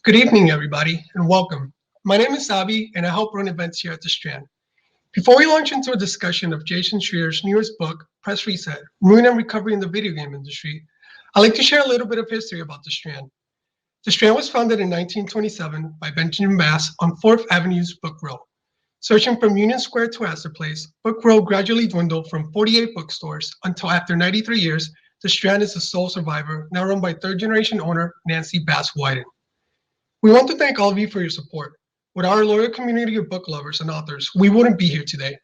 Good evening, everybody, and welcome. My name is Sabi, and I help run events here at the Strand. Before we launch into a discussion of Jason Schreier's newest book, Press Reset, Ruin and Recovery in the Video Game Industry, I'd like to share a little bit of history about the Strand. The Strand was founded in 1927 by Benjamin Bass on 4th Avenue's Book Row. Searching from Union Square to Astor Place, Book Row gradually dwindled from 48 bookstores until after 93 years, the Strand is the sole survivor, now run by third-generation owner Nancy Bass Wyden. We want to thank all of you for your support. Without our loyal community of book lovers and authors, we wouldn't be here today.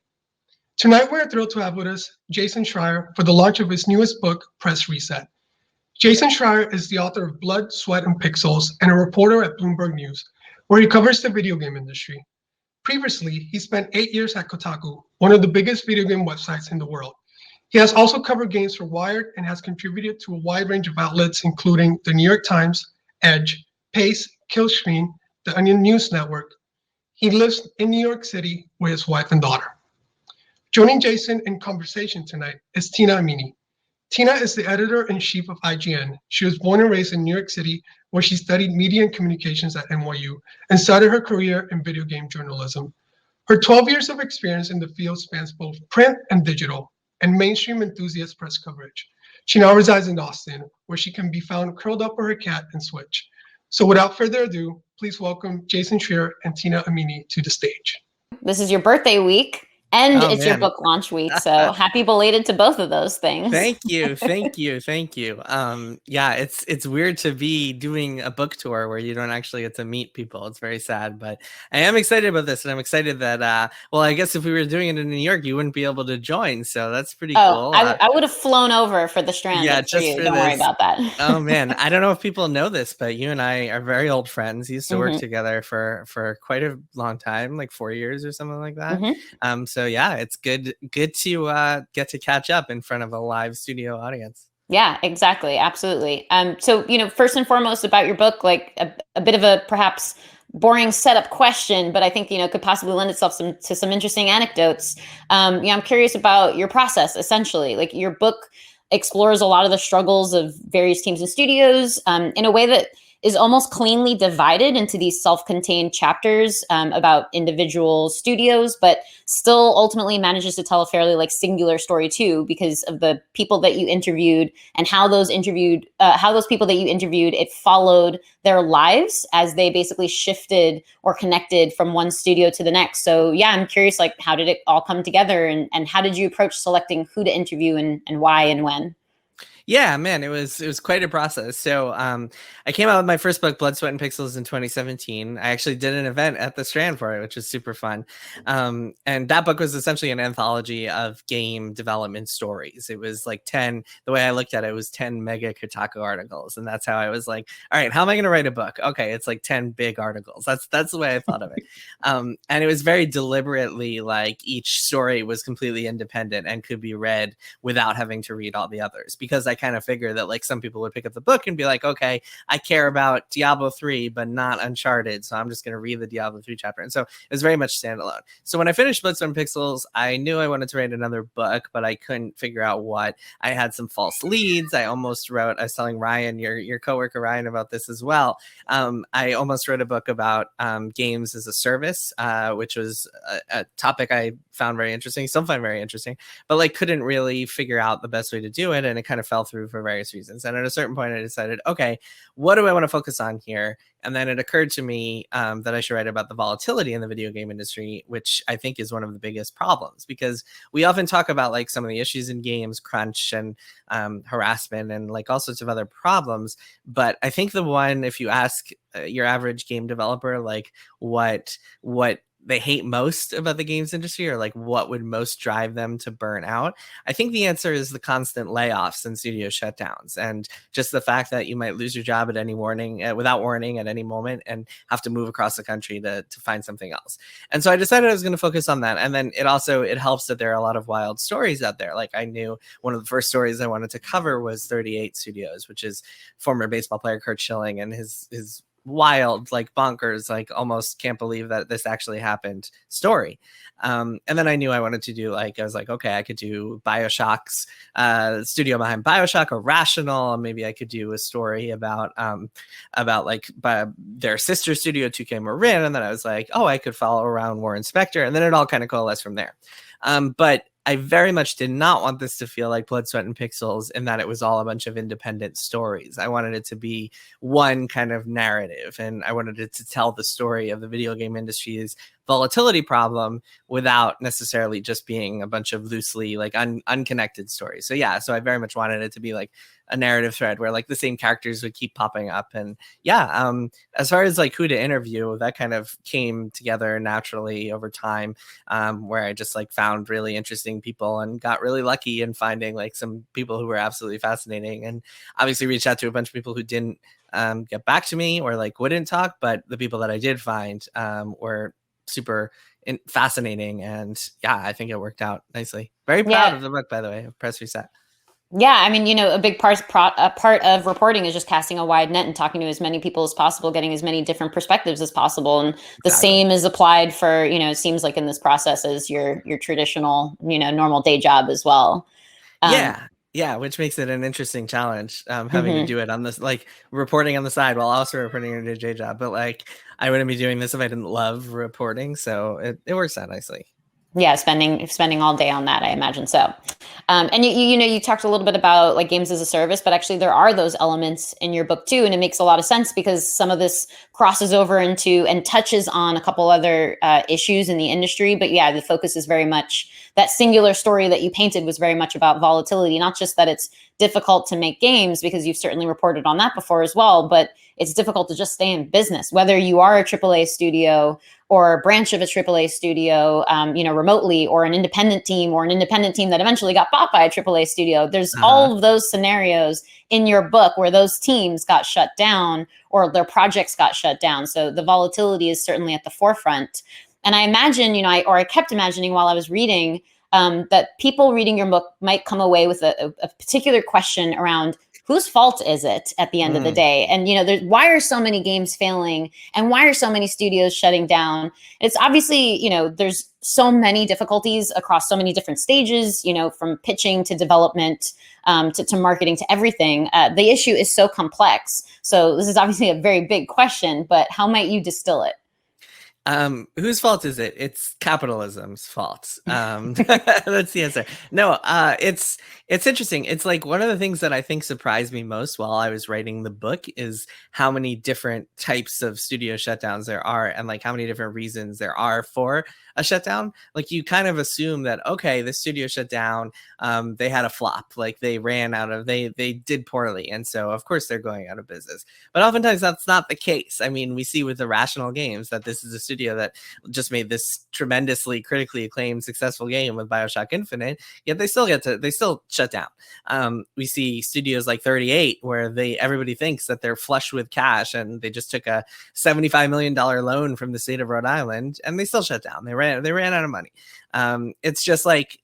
Tonight, we're thrilled to have with us Jason Schreier for the launch of his newest book, Press Reset. Jason Schreier is the author of Blood, Sweat, and Pixels and a reporter at Bloomberg News, where he covers the video game industry. Previously, he spent 8 years at Kotaku, one of the biggest video game websites in the world. He has also covered games for Wired and has contributed to a wide range of outlets, including the New York Times, Edge, Pace, Killscreen, the Onion News Network. He lives in New York City with his wife and daughter. Joining Jason in conversation tonight is Tina Amini. Tina is the editor-in-chief of IGN. She was born and raised in New York City, where she studied media and communications at NYU and started her career in video game journalism. Her 12 years of experience in the field spans both print and digital, and mainstream enthusiast press coverage. She now resides in Austin, where she can be found curled up with her cat and Switch. So without further ado, please welcome Jason Schreier and Tina Amini to the stage. This is your birthday week and it's your book launch week. So happy belated to both of those things. Thank you. Yeah, it's weird to be doing a book tour where you don't actually get to meet people. It's very sad, but I am excited about this, and I'm excited that well, I guess if we were doing it in New York, you wouldn't be able to join. So that's pretty cool. I would have flown over for the Strand. Yeah, just for you. Don't worry about that. Oh man, I don't know if people know this, but you and I are very old friends. We used to work together for quite a long time, like 4 years or something like that. So yeah, it's good to get to catch up in front of a live studio audience. Yeah, exactly. Absolutely. So, first and foremost about your book, like a bit of a perhaps boring setup question, but I think, could possibly lend itself to some interesting anecdotes. I'm curious about your process, essentially. Like your book explores a lot of the struggles of various teams and studios in a way that is almost cleanly divided into these self-contained chapters about individual studios, but still ultimately manages to tell a fairly singular story too, because of the people that you interviewed and how those people that you interviewed, it followed their lives as they basically shifted or connected from one studio to the next. So yeah, I'm curious, how did it all come together and how did you approach selecting who to interview and why and when? Yeah, man, it was quite a process. So I came out with my first book, Blood, Sweat, and Pixels in 2017. I actually did an event at the Strand for it, which was super fun. And that book was essentially an anthology of game development stories. It was 10, the way I looked at it, was 10 mega Kotaku articles. And that's how I was like, all right, how am I going to write a book? Okay, it's 10 big articles. That's the way I thought of it. And it was very deliberately each story was completely independent and could be read without having to read all the others, because I kind of figure that some people would pick up the book and be like, okay, I care about Diablo 3, but not Uncharted. So I'm just going to read the Diablo 3 chapter. And so it was very much standalone. So when I finished Blood, Sweat, and Pixels, I knew I wanted to write another book, but I couldn't figure out what. I had some false leads. I almost wrote, I was telling Ryan, your coworker Ryan, about this as well. I almost wrote a book about games as a service, which was a topic I found very interesting, still find very interesting, but couldn't really figure out the best way to do it. And it kind of fell through for various reasons. And at a certain point I decided, okay, what do I want to focus on here? And then it occurred to me that I should write about the volatility in the video game industry, which I think is one of the biggest problems, because we often talk about some of the issues in games, crunch and harassment and all sorts of other problems. But I think the one, if you ask your average game developer, what they hate most about the games industry, or what would most drive them to burn out, I think the answer is the constant layoffs and studio shutdowns, and just the fact that you might lose your job at any without warning at any moment, and have to move across the country to find something else. And so I decided I was going to focus on that. And then it helps that there are a lot of wild stories out there. I knew one of the first stories I wanted to cover was 38 Studios, which is former baseball player Curt Schilling and his wild, like bonkers, like almost can't believe that this actually happened story. And then I knew I wanted to do I was like, okay, I could do BioShock's studio behind BioShock, or Rational. Maybe I could do a story about their sister studio, 2K Marin. And then I was like, oh, I could follow around Warren Spector. And then it all kind of coalesced from there. But I very much did not want this to feel like Blood, Sweat, and Pixels in that it was all a bunch of independent stories. I wanted it to be one kind of narrative, and I wanted it to tell the story of the video game industry's volatility problem without necessarily just being a bunch of loosely unconnected stories. So yeah, so I very much wanted it to be like a narrative thread where like the same characters would keep popping up. And yeah, as far as like who to interview, that kind of came together naturally over time, where I just like found really interesting people and got really lucky in finding like some people who were absolutely fascinating, and obviously reached out to a bunch of people who didn't get back to me or like wouldn't talk, but the people that I did find were super fascinating. And yeah, I think it worked out nicely. Very proud of the book, by the way, of Press Reset. Yeah, I mean, a big part of reporting is just casting a wide net and talking to as many people as possible, getting as many different perspectives as possible. And the same is applied for, it seems like in this process as your traditional, normal day job as well. Yeah, which makes it an interesting challenge, having to do it on this, like reporting on the side while also reporting in your day job. But like, I wouldn't be doing this if I didn't love reporting. So it works out nicely. Yeah, spending all day on that, I imagine so. And you talked a little bit about like games as a service, but actually there are those elements in your book too, and it makes a lot of sense because some of this crosses over into and touches on a couple other issues in the industry. But yeah, the focus is very much that singular story that you painted was very much about volatility, not just that it's difficult to make games, because you've certainly reported on that before as well, but it's difficult to just stay in business, whether you are a AAA studio or a branch of a AAA studio, remotely, or an independent team that eventually got bought by a AAA studio. There's all of those scenarios in your book where those teams got shut down or their projects got shut down. So the volatility is certainly at the forefront. And I imagine, I kept imagining while I was reading that people reading your book might come away with a particular question around whose fault is it at the end of the day? And, why are so many games failing and why are so many studios shutting down? It's obviously, there's so many difficulties across so many different stages, from pitching to development, to marketing, to everything. The issue is so complex. So this is obviously a very big question, but how might you distill it? Whose fault is it? It's capitalism's fault. That's the answer. No, it's interesting. It's like one of the things that I think surprised me most while I was writing the book is how many different types of studio shutdowns there are, and like how many different reasons there are for a shutdown. Like you kind of assume that, okay, the studio shut down, they had a flop, like they did poorly, and so of course they're going out of business. But oftentimes that's not the case. I mean, we see with the Rational Games that this is a studio that just made this tremendously critically acclaimed successful game with BioShock Infinite, yet they still shut down. We see studios like 38 where everybody thinks that they're flush with cash and they just took a $75 million loan from the state of Rhode Island and they still shut down. They ran out of money. It's just like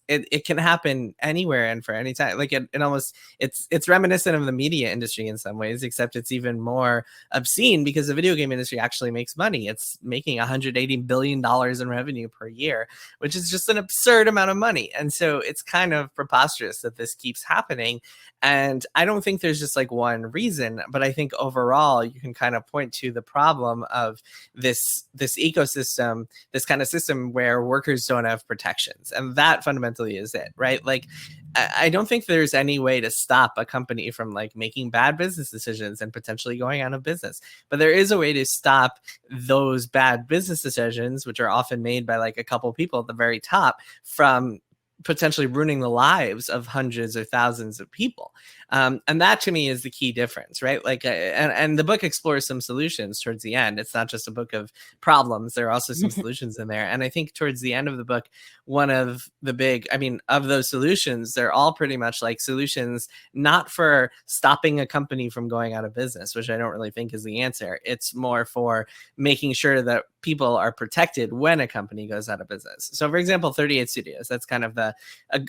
it can happen anywhere and for any time. Like it's reminiscent of the media industry in some ways, except it's even more obscene because the video game industry actually makes money. It's making $180 billion in revenue per year, which is just an absurd amount of money. And so it's kind of preposterous that this keeps happening. And I don't think there's just like one reason, but I think overall you can kind of point to the problem of this ecosystem, this kind of system where workers don't have protections. And that fundamentally is it, right? Like, I don't think there's any way to stop a company from like making bad business decisions and potentially going out of business. But there is a way to stop those bad business decisions, which are often made by like a couple people at the very top, from potentially ruining the lives of hundreds or thousands of people. And that to me is the key difference, right? Like, and the book explores some solutions towards the end. It's not just a book of problems. There are also some solutions in there. And I think towards the end of the book, one of the of those solutions, they're all pretty much like solutions, not for stopping a company from going out of business, which I don't really think is the answer. It's more for making sure that people are protected when a company goes out of business. So for example, 38 Studios, that's kind of a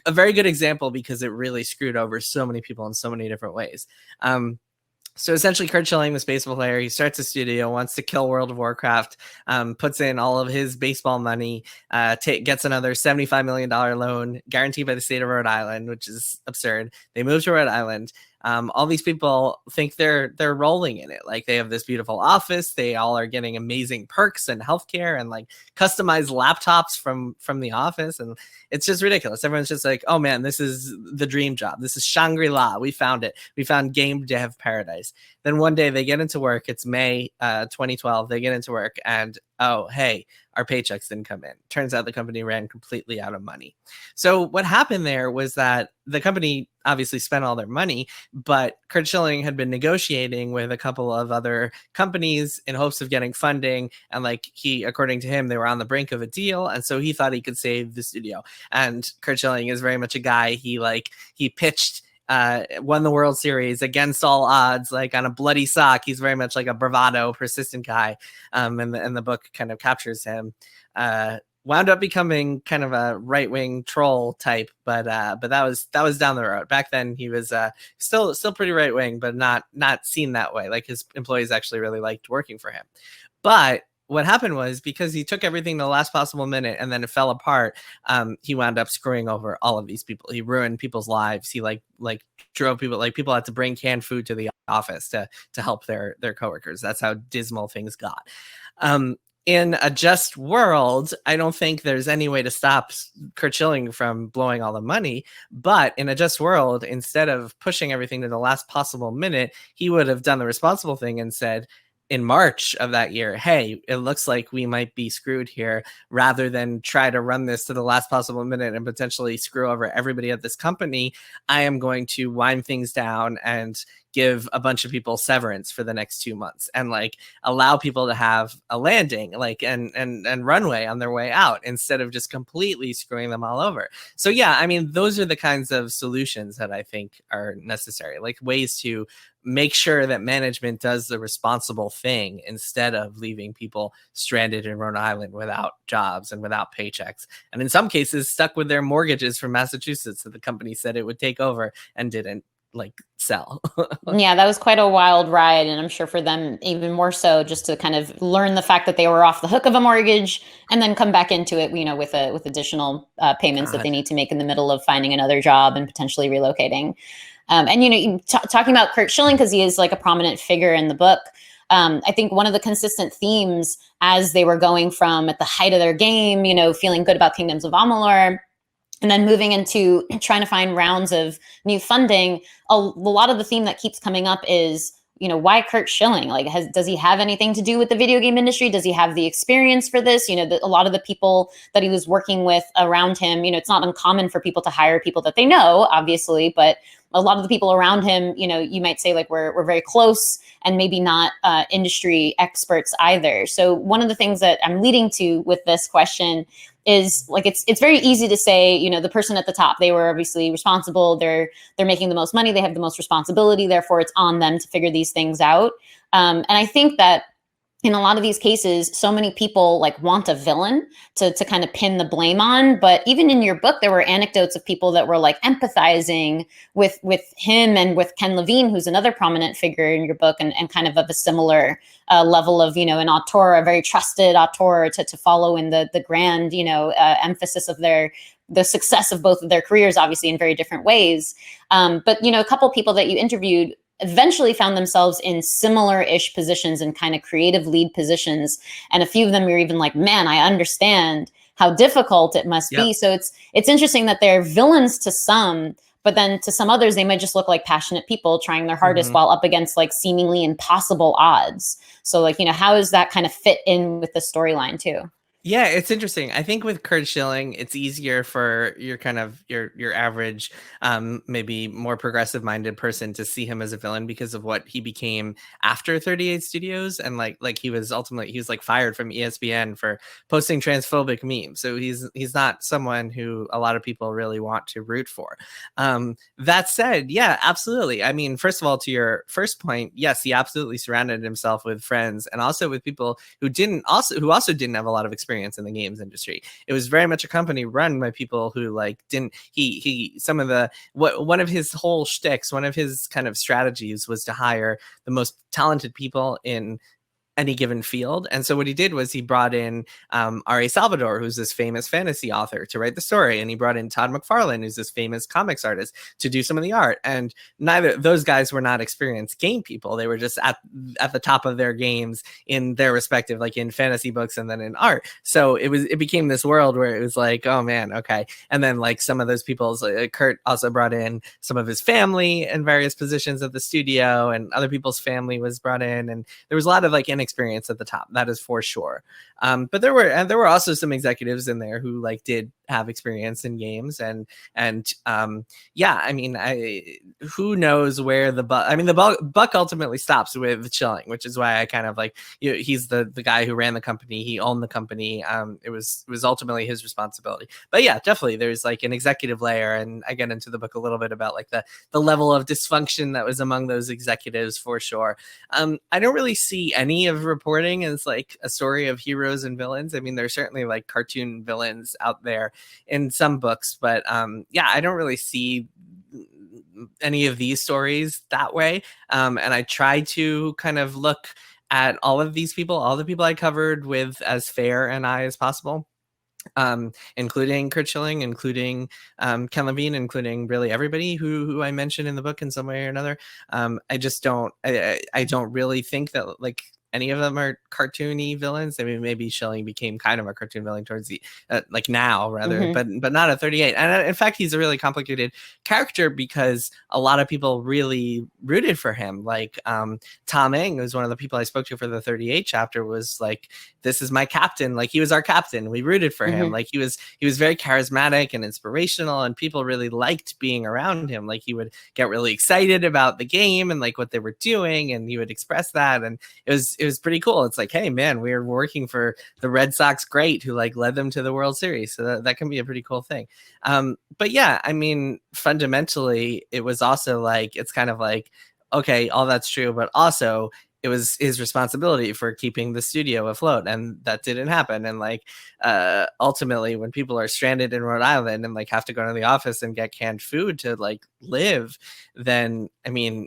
very good example because it really screwed over so many people in so many different ways. So essentially, Kurt Schilling, this baseball player, he starts a studio, wants to kill World of Warcraft, puts in all of his baseball money, gets another $75 million loan guaranteed by the state of Rhode Island, which is absurd. They move to Rhode Island. All these people think they're rolling in it. Like, they have this beautiful office. They all are getting amazing perks and healthcare and like customized laptops from the office. And it's just ridiculous. Everyone's just like, oh man, this is the dream job. This is Shangri-La. We found it. We found game dev paradise. Then one day they get into work. It's May 2012. They get into work and, oh, hey, our paychecks didn't come in. Turns out the company ran completely out of money. So what happened there was that the company obviously spent all their money, but Kurt Schilling had been negotiating with a couple of other companies in hopes of getting funding. And like, according to him, they were on the brink of a deal. And so he thought he could save the studio. And Kurt Schilling is very much a guy, he pitched, won the World Series against all odds, like on a bloody sock. He's very much like a bravado, persistent guy. And the book kind of captures him. Wound up becoming kind of a right-wing troll type, but that was down the road. Back then, he was still pretty right-wing, but not seen that way. Like, his employees actually really liked working for him. But what happened was, because he took everything to the last possible minute and then it fell apart, he wound up screwing over all of these people. He ruined people's lives. He like drove people, like, people had to bring canned food to the office to help their coworkers. That's how dismal things got. In a just world, I don't think there's any way to stop Kurt Schilling from blowing all the money. But in a just world, instead of pushing everything to the last possible minute, he would have done the responsible thing and said, in March of that year, hey, it looks like we might be screwed here, rather than try to run this to the last possible minute and potentially screw over everybody at this company. I am going to wind things down and give a bunch of people severance for the next 2 months and like allow people to have a landing, like, and runway on their way out, instead of just completely screwing them all over. So yeah, I mean, those are the kinds of solutions that I think are necessary, like ways to make sure that management does the responsible thing instead of leaving people stranded in Rhode Island without jobs and without paychecks. And in some cases, stuck with their mortgages from Massachusetts that the company said it would take over and didn't like sell. Yeah, that was quite a wild ride. And I'm sure for them, even more so, just to kind of learn the fact that they were off the hook of a mortgage and then come back into it, with additional payments that they need to make in the middle of finding another job and potentially relocating. And talking about Kurt Schilling, because he is like a prominent figure in the book, I think one of the consistent themes as they were going from at the height of their game, feeling good about Kingdoms of Amalur, and then moving into trying to find rounds of new funding, a lot of the theme that keeps coming up is, why Kurt Schilling? Like, does he have anything to do with the video game industry? Does he have the experience for this? A lot of the people that he was working with around him, it's not uncommon for people to hire people that they know, obviously, but a lot of the people around him, you might say like we're very close and maybe not industry experts either. So one of the things that I'm leading to with this question is like, it's very easy to say, the person at the top, they were obviously responsible. They're making the most money. They have the most responsibility. Therefore, it's on them to figure these things out. And I think that in a lot of these cases, so many people like want a villain to kind of pin the blame on. But even in your book, there were anecdotes of people that were like empathizing with him and with Ken Levine, who's another prominent figure in your book, and kind of a similar level of, an auteur, a very trusted auteur to follow in the grand, emphasis of the success of both of their careers, obviously in very different ways. But, a couple people that you interviewed eventually found themselves in similar-ish positions and kind of creative lead positions. And a few of them were even like, man, I understand how difficult it must be. So it's interesting that they're villains to some, but then to some others, they might just look like passionate people trying their hardest while up against like seemingly impossible odds. So like, how does that kind of fit in with the storyline too? Yeah, it's interesting. I think with Kurt Schilling, it's easier for your kind of your average, maybe more progressive minded person to see him as a villain because of what he became after 38 Studios, and like he was like fired from ESPN for posting transphobic memes. So he's not someone who a lot of people really want to root for. That said, yeah, absolutely. I mean, first of all, to your first point, yes, he absolutely surrounded himself with friends and also with people who also didn't have a lot of experience experience in the games industry. It was very much a company run by people who like didn't some of the one of his whole shticks, one of his kind of strategies was to hire the most talented people in any given field. And so what he did was he brought in R.A. Salvador, who's this famous fantasy author, to write the story. And he brought in Todd McFarlane, who's this famous comics artist, to do some of the art. And neither those guys were not experienced game people. They were just at the top of their games in their respective, like in fantasy books and then in art. So it became this world where it was like, oh man, okay. And then like some of those people, Kurt also brought in some of his family in various positions at the studio, and other people's family was brought in. And there was a lot of like experience at the top, that is for sure. But there were also some executives in there who like did have experience in games, and yeah, I mean, who knows where the buck? I mean, the buck ultimately stops with Schilling, which is why I kind of like, you know, he's the guy who ran the company, he owned the company. It was ultimately his responsibility. But yeah, definitely there's like an executive layer, and I get into the book a little bit about like the level of dysfunction that was among those executives for sure. I don't really see any of reporting as like a story of heroes and villains. I mean, there's certainly like cartoon villains out there in some books, but yeah, I don't really see any of these stories that way. And I try to kind of look at all of these people, all the people I covered, with as fair an eye as possible. Including Kurt Schilling, including Ken Levine, including really everybody who I mentioned in the book in some way or another. I just don't, I don't really think that like any of them are cartoony villains. I mean, maybe Schilling became kind of a cartoon villain towards the like now rather, but not at 38. And in fact, he's a really complicated character because a lot of people really rooted for him. Like Tom Eng, who's one of the people I spoke to for the 38 chapter, was like, "This is my captain." Like he was our captain. We rooted for him. Like he was very charismatic and inspirational, and people really liked being around him. Like he would get really excited about the game and like what they were doing, and he would express that, and it was pretty cool. It's like, hey man, we're working for the Red Sox great who like led them to the World Series. So that can be a pretty cool thing. But yeah, I mean, fundamentally, it was also like, it's kind of like, okay, all that's true, but also it was his responsibility for keeping the studio afloat, and that didn't happen. And like ultimately, when people are stranded in Rhode Island and like have to go to the office and get canned food to like live, then I mean,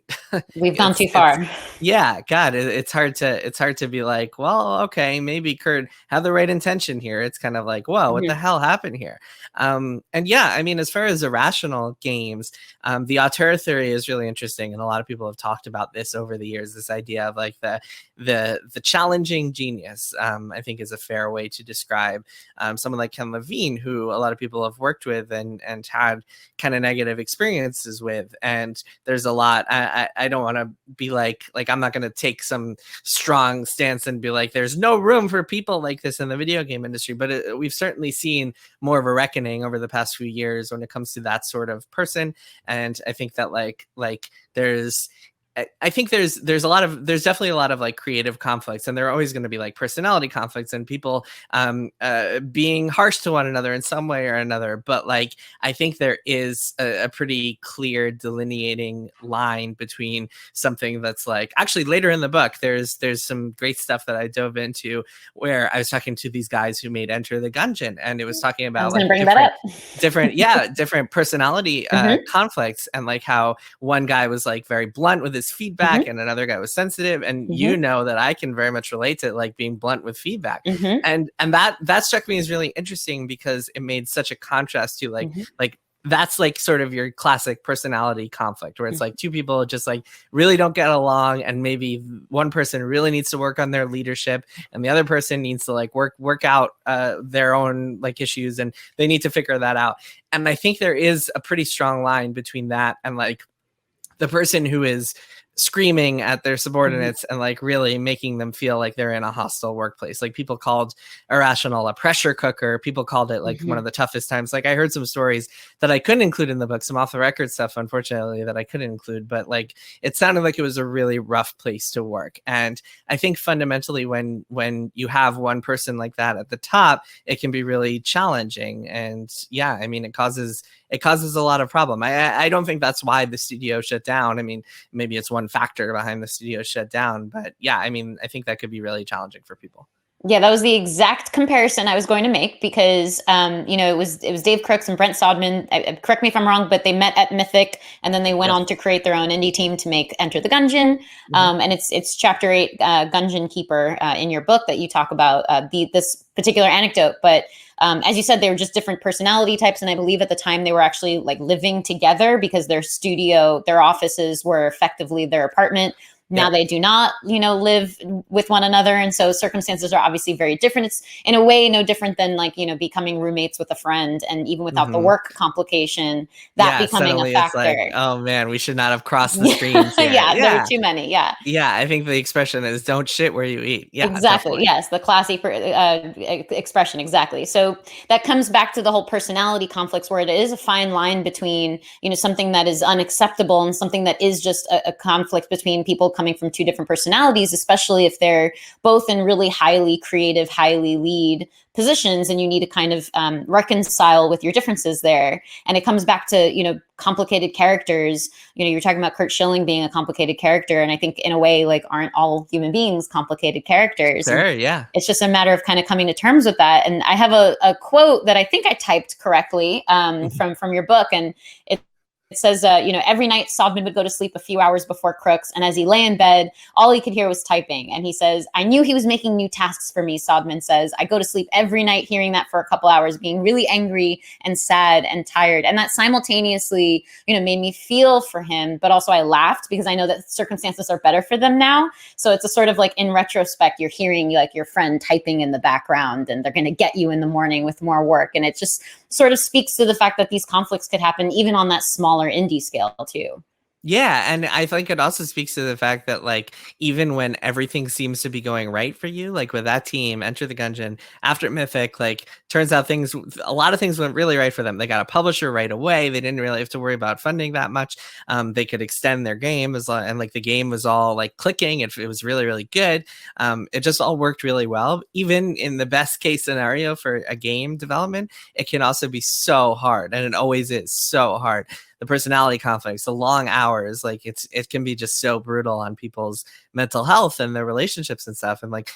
we've gone too far. Yeah, God, it's hard to be like, well, okay, maybe Kurt had the right intention here. It's kind of like, whoa, what the hell happened here? And yeah, I mean, as far as irrational games, the auteur theory is really interesting, and a lot of people have talked about this over the years. This idea of like the challenging genius, I think, is a fair way to describe someone like Ken Levine, who a lot of people have worked with and had kind of negative experiences with. And there's a lot. I don't want to be like I'm not going to take some strong stance and be like, there's no room for people like this in the video game industry. But we've certainly seen more of a reckoning over the past few years when it comes to that sort of person. And I think that like there's definitely a lot of like creative conflicts, and there are always going to be like personality conflicts and people being harsh to one another in some way or another. But like, I think there is a pretty clear delineating line between something that's like, actually later in the book, there's some great stuff that I dove into where I was talking to these guys who made Enter the Gungeon, and it was talking about like different personality conflicts, and like how one guy was like very blunt with his feedback and another guy was sensitive, and you know that I can very much relate to like being blunt with feedback, and that struck me as really interesting because it made such a contrast to like that's like sort of your classic personality conflict where it's like two people just like really don't get along, and maybe one person really needs to work on their leadership and the other person needs to like work out their own like issues, and they need to figure that out. And I think there is a pretty strong line between that and like the person who is screaming at their subordinates and like really making them feel like they're in a hostile workplace. Like people called Irrational a pressure cooker. People called it like one of the toughest times. Like I heard some stories that I couldn't include in the book, some off the record stuff, unfortunately, that I couldn't include, but like it sounded like it was a really rough place to work. And I think fundamentally when you have one person like that at the top, it can be really challenging. And yeah, I mean, it causes a lot of problem. I don't think that's why the studio shut down. I mean, maybe it's one factor behind the studio shut down, but yeah, I mean, I think that could be really challenging for people. Yeah, that was the exact comparison I was going to make because, it was Dave Crooks and Brent Sodman. Correct me if I'm wrong, but they met at Mythic, and then they went Yes. on to create their own indie team to make Enter the Gungeon. And it's Chapter 8, Gungeon Keeper, in your book that you talk about this particular anecdote. But as you said, they were just different personality types, and I believe at the time they were actually like living together because their offices were effectively their apartment. Now they do not, live with one another. And so circumstances are obviously very different. It's in a way no different than like, becoming roommates with a friend. And even without the work complication, that becoming a factor. It's like, oh man, we should not have crossed the streams here. There were too many. Yeah. Yeah, I think the expression is "don't shit where you eat." Yeah, exactly. definitely. Yes, the classy expression. Exactly. So that comes back to the whole personality conflicts, where it is a fine line between something that is unacceptable and something that is just a conflict between people coming from two different personalities, especially if they're both in really highly creative, highly lead positions, and you need to kind of reconcile with your differences there. And it comes back to complicated characters. You're talking about Kurt Schilling being a complicated character, and I think in a way, like, aren't all human beings complicated characters? Sure, and yeah. it's just a matter of kind of coming to terms with that. And I have a quote that I think I typed correctly from your book, and it says, every night Sodman would go to sleep a few hours before Crooks, and as he lay in bed, all he could hear was typing. And he says, I knew he was making new tasks for me, Sodman says. I go to sleep every night hearing that for a couple hours, being really angry and sad and tired. And that simultaneously, made me feel for him, but also I laughed because I know that circumstances are better for them now. So it's a sort of like, in retrospect, you're hearing like your friend typing in the background, and they're going to get you in the morning with more work. And it just sort of speaks to the fact that these conflicts could happen even on that smaller indie scale too. Yeah, and I think it also speaks to the fact that, like, even when everything seems to be going right for you, like with that team, Enter the Gungeon, after Mythic, like, turns out a lot of things went really right for them. They got a publisher right away. They didn't really have to worry about funding that much. They could extend their game and like the game was all like clicking. It was really, really good. It just all worked really well. Even in the best case scenario for a game development, it can also be so hard, and it always is so hard. The personality conflicts, the long hours, like it can be just so brutal on people's mental health and their relationships and stuff. And like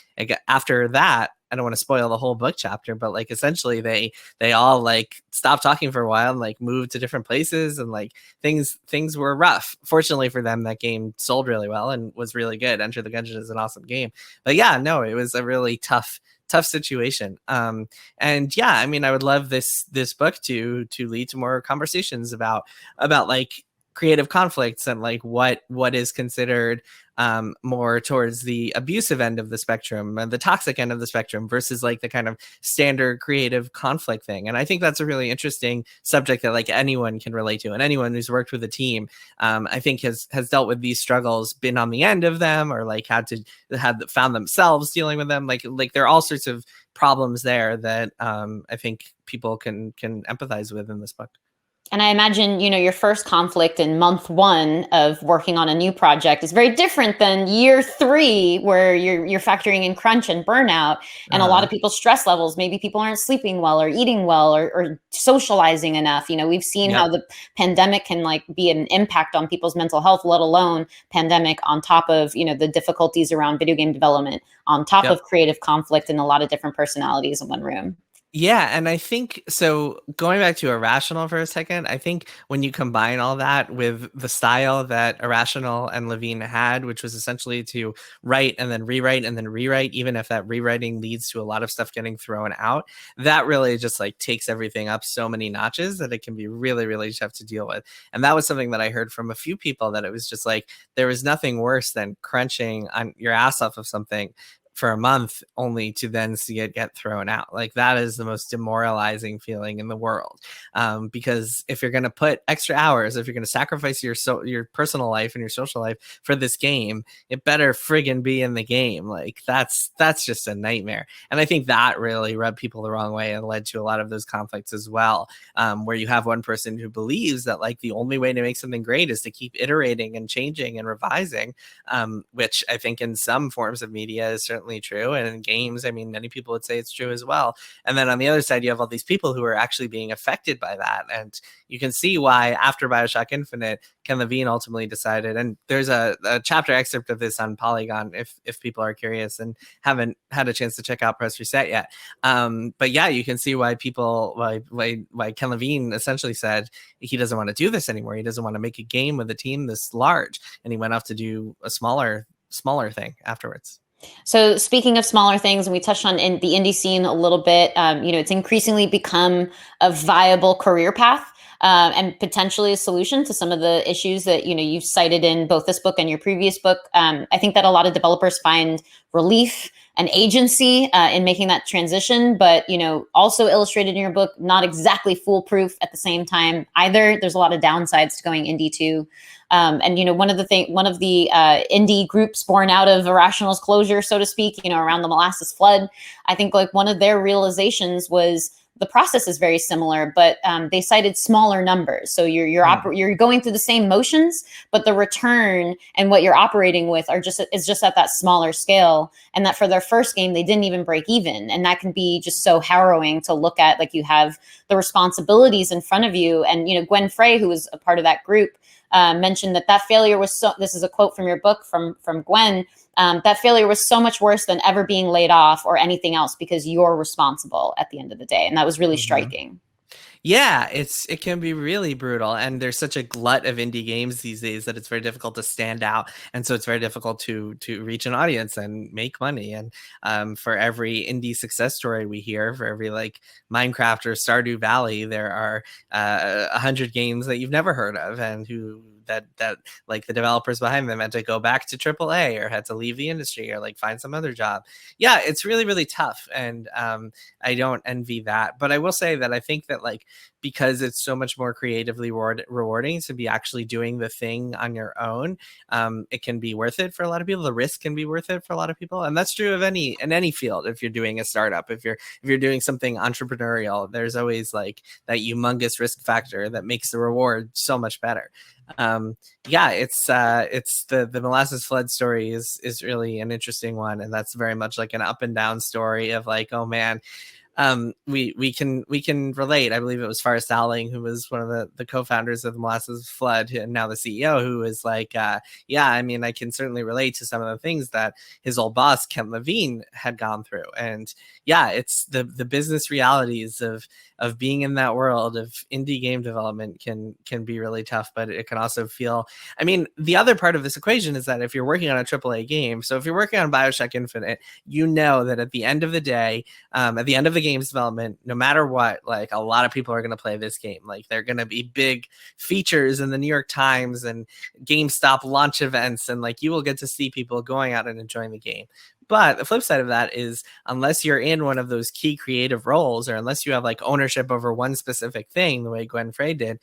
after that, I don't want to spoil the whole book chapter, but like essentially they all like stopped talking for a while and like moved to different places, and like things were rough. Fortunately for them, that game sold really well and was really good. Enter the Gungeon is an awesome game, but yeah, no, it was a really tough situation. And yeah, I mean, I would love this book to lead to more conversations about like creative conflicts and like what is considered more towards the abusive end of the spectrum and the toxic end of the spectrum versus like the kind of standard creative conflict thing. And I think that's a really interesting subject that like anyone can relate to, and anyone who's worked with a team, I think has dealt with these struggles, been on the end of them, or like had found themselves dealing with them. Like there are all sorts of problems there that I think people can empathize with in this book. And I imagine, your first conflict in month 1 of working on a new project is very different than year 3, where you're factoring in crunch and burnout and a lot of people's stress levels. Maybe people aren't sleeping well or eating well or socializing enough. We've seen how the pandemic can like be an impact on people's mental health, let alone pandemic on top of, the difficulties around video game development, on top of creative conflict and a lot of different personalities in one room. Yeah, and I think, so going back to Irrational for a second, I think when you combine all that with the style that Irrational and Levine had, which was essentially to write and then rewrite and then rewrite, even if that rewriting leads to a lot of stuff getting thrown out, that really just like takes everything up so many notches that it can be really, really tough to deal with. And that was something that I heard from a few people, that it was just like, there was nothing worse than crunching on your ass off of something for a month only to then see it get thrown out. Like that is the most demoralizing feeling in the world. Because if you're going to put extra hours, if you're going to sacrifice your personal life and your social life for this game, it better friggin' be in the game. Like that's just a nightmare. And I think that really rubbed people the wrong way and led to a lot of those conflicts as well. Where you have one person who believes that like the only way to make something great is to keep iterating and changing and revising, which I think in some forms of media is certainly certainly true. And in games, I mean, many people would say it's true as well. And then on the other side, you have all these people who are actually being affected by that. And you can see why after BioShock Infinite, Ken Levine ultimately decided, and there's a chapter excerpt of this on Polygon if people are curious and haven't had a chance to check out Press Reset yet. But yeah, you can see why why Ken Levine essentially said he doesn't want to do this anymore. He doesn't want to make a game with a team this large, and he went off to do a smaller thing afterwards. So speaking of smaller things, and we touched on the indie scene a little bit, it's increasingly become a viable career path. And potentially a solution to some of the issues that you've cited in both this book and your previous book. I think that a lot of developers find relief and agency in making that transition, but also illustrated in your book, not exactly foolproof at the same time either. There's a lot of downsides to going indie too. And one of the indie groups born out of Irrational's closure, so to speak, around the molasses flood, I think like one of their realizations was the process is very similar, but they cited smaller numbers. So you're going through the same motions, but the return and what you're operating with is just at that smaller scale. And that for their first game, they didn't even break even. And that can be just so harrowing to look at. Like, you have the responsibilities in front of you. And Gwen Frey, who was a part of that group, mentioned that failure was so. This is a quote from your book from Gwen. That failure was so much worse than ever being laid off or anything else, because you're responsible at the end of the day. And that was really striking. Yeah, it can be really brutal, and there's such a glut of indie games these days that it's very difficult to stand out, and so it's very difficult to reach an audience and make money. And for every indie success story we hear, for every like Minecraft or Stardew Valley, there are 100 games that you've never heard of, and that like the developers behind them had to go back to AAA or had to leave the industry or like find some other job. Yeah, it's really, really tough. And I don't envy that. But I will say that I think that like, because it's so much more creatively rewarding to be actually doing the thing on your own, it can be worth it for a lot of people. The risk can be worth it for a lot of people. And that's true of in any field. If you're doing a startup, if you're doing something entrepreneurial, there's always like that humongous risk factor that makes the reward so much better. Yeah, it's the molasses flood story is really an interesting one, and that's very much like an up and down story of like, oh man, we can relate. I believe it was Forrest Dowling, who was one of the co-founders of the molasses flood and now the CEO, who was like, yeah, I mean, I can certainly relate to some of the things that his old boss Ken Levine had gone through. And yeah, it's the business realities of being in that world of indie game development can be really tough, but it can also feel, I mean, the other part of this equation is that if you're working on a AAA game, so if you're working on BioShock Infinite, you know that at the end of the day, at the end of the game's development, no matter what, like a lot of people are going to play this game. Like they're going to be big features in the New York Times and GameStop launch events, and like you will get to see people going out and enjoying the game. But the flip side of that is, unless you're in one of those key creative roles, or unless you have like ownership over one specific thing, the way Gwen Frey did,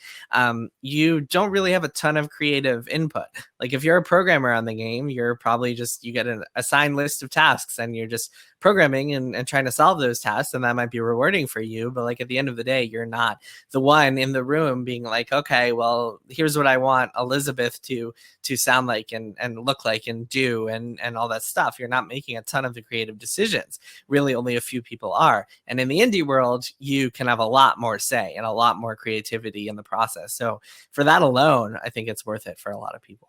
you don't really have a ton of creative input. Like if you're a programmer on the game, you're probably just, you get an assigned list of tasks and you're just programming and trying to solve those tasks, and that might be rewarding for you. But like at the end of the day, you're not the one in the room being like, okay, well, here's what I want Elizabeth to sound like and look like and do and all that stuff. You're not making a ton of the creative decisions. Really, only a few people are. And in the indie world, you can have a lot more say and a lot more creativity in the process. So for that alone, I think it's worth it for a lot of people.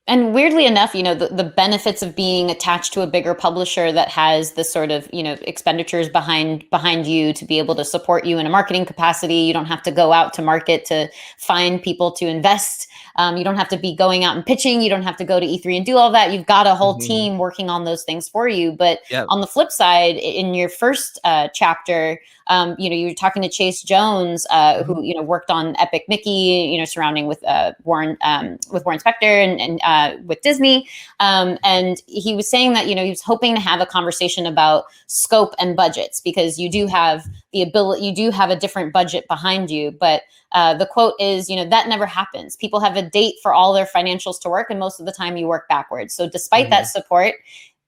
And weirdly enough, the benefits of being attached to a bigger publisher that has the sort of, expenditures behind you to be able to support you in a marketing capacity. You don't have to go out to market to find people to invest. You don't have to be going out and pitching. You don't have to go to E3 and do all that. You've got a whole team working on those things for you. But on the flip side, in your first chapter, you're talking to Chase Jones, who worked on Epic Mickey, surrounding with Warren Spector and with Disney, and he was saying that he was hoping to have a conversation about scope and budgets, because you do have the ability, you do have a different budget behind you, but the quote is, that never happens. People have a date for all their financials to work, and most of the time you work backwards. So despite that support,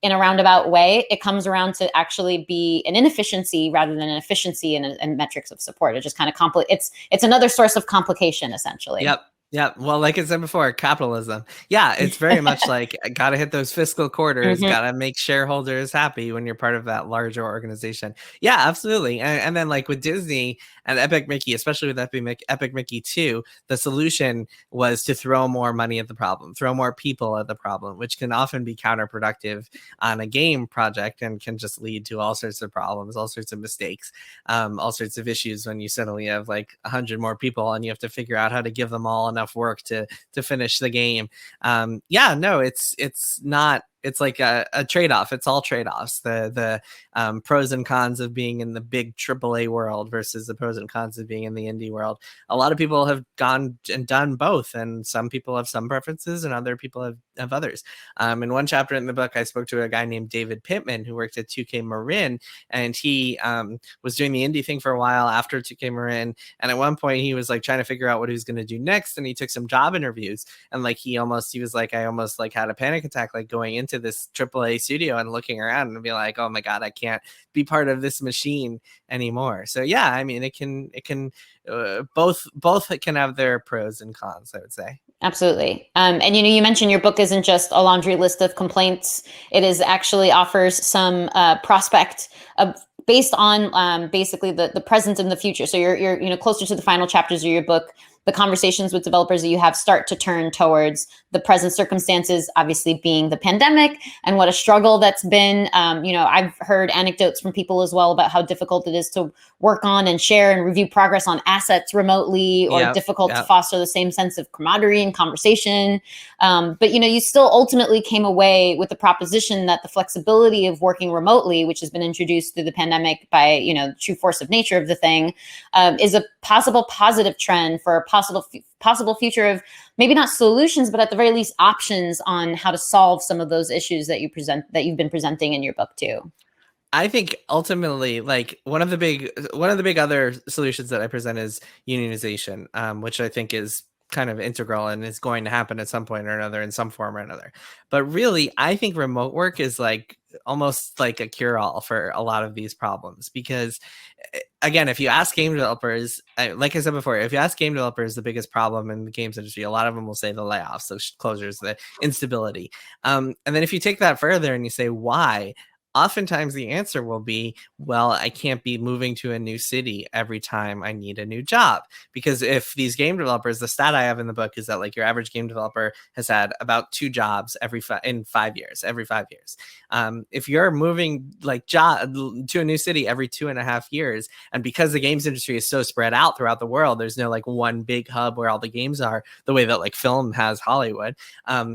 in a roundabout way, it comes around to actually be an inefficiency rather than an efficiency and metrics of support. It just kind of it's another source of complication, essentially. Yep. Yeah, well, like I said before, capitalism. Yeah, it's very much like gotta hit those fiscal quarters, Mhm. gotta make shareholders happy when you're part of that larger organization. Yeah, absolutely. And then like with Disney and Epic Mickey, especially with Epic Mickey 2, the solution was to throw more money at the problem, throw more people at the problem, which can often be counterproductive on a game project and can just lead to all sorts of problems, all sorts of mistakes, all sorts of issues when you suddenly have like 100 more people and you have to figure out how to give them all enough work to finish the game. Yeah, no, it's not. It's like a trade-off. It's all trade-offs. The pros and cons of being in the big AAA world versus the pros and cons of being in the indie world. A lot of people have gone and done both, and some people have some preferences, and other people have others. In one chapter in the book, I spoke to a guy named David Pittman who worked at 2K Marin, and he was doing the indie thing for a while after 2K Marin. And at one point, he was like trying to figure out what he was going to do next, and he took some job interviews. And like he was like, I almost like had a panic attack, like going into this AAA studio and looking around and be like, oh my god, I can't be part of this machine anymore. So yeah, I mean, it can both can have their pros and cons, I would say. Absolutely. And you mentioned your book isn't just a laundry list of complaints. It is actually offers some prospect of based on basically the present and the future. So you're closer to the final chapters of your book. The conversations with developers that you have start to turn towards the present circumstances, obviously being the pandemic and what a struggle that's been. I've heard anecdotes from people as well about how difficult it is to work on and share and review progress on assets remotely, or Yeah, difficult to yeah. foster the same sense of camaraderie and conversation. But you still ultimately came away with the proposition that the flexibility of working remotely, which has been introduced through the pandemic by true force of nature of the thing, is a possible positive trend for a possible future of maybe not solutions, but at the very least options on how to solve some of those issues that you've been presenting in your book too. I think ultimately, like one of the big other solutions that I present is unionization, which I think is kind of integral and is going to happen at some point or another in some form or another. But really, I think remote work is like almost like a cure-all for a lot of these problems because again, if you ask game developers, like I said before, if you ask game developers the biggest problem in the games industry, a lot of them will say the layoffs, the closures, the instability. And then if you take that further and you say why, oftentimes the answer will be, well, I can't be moving to a new city every time I need a new job. Because if these game developers, the stat I have in the book is that like your average game developer has had about 2 jobs in 5 years, every 5 years. If you're moving like to a new city every 2.5 years, and because the games industry is so spread out throughout the world, there's no like one big hub where all the games are the way that like film has Hollywood.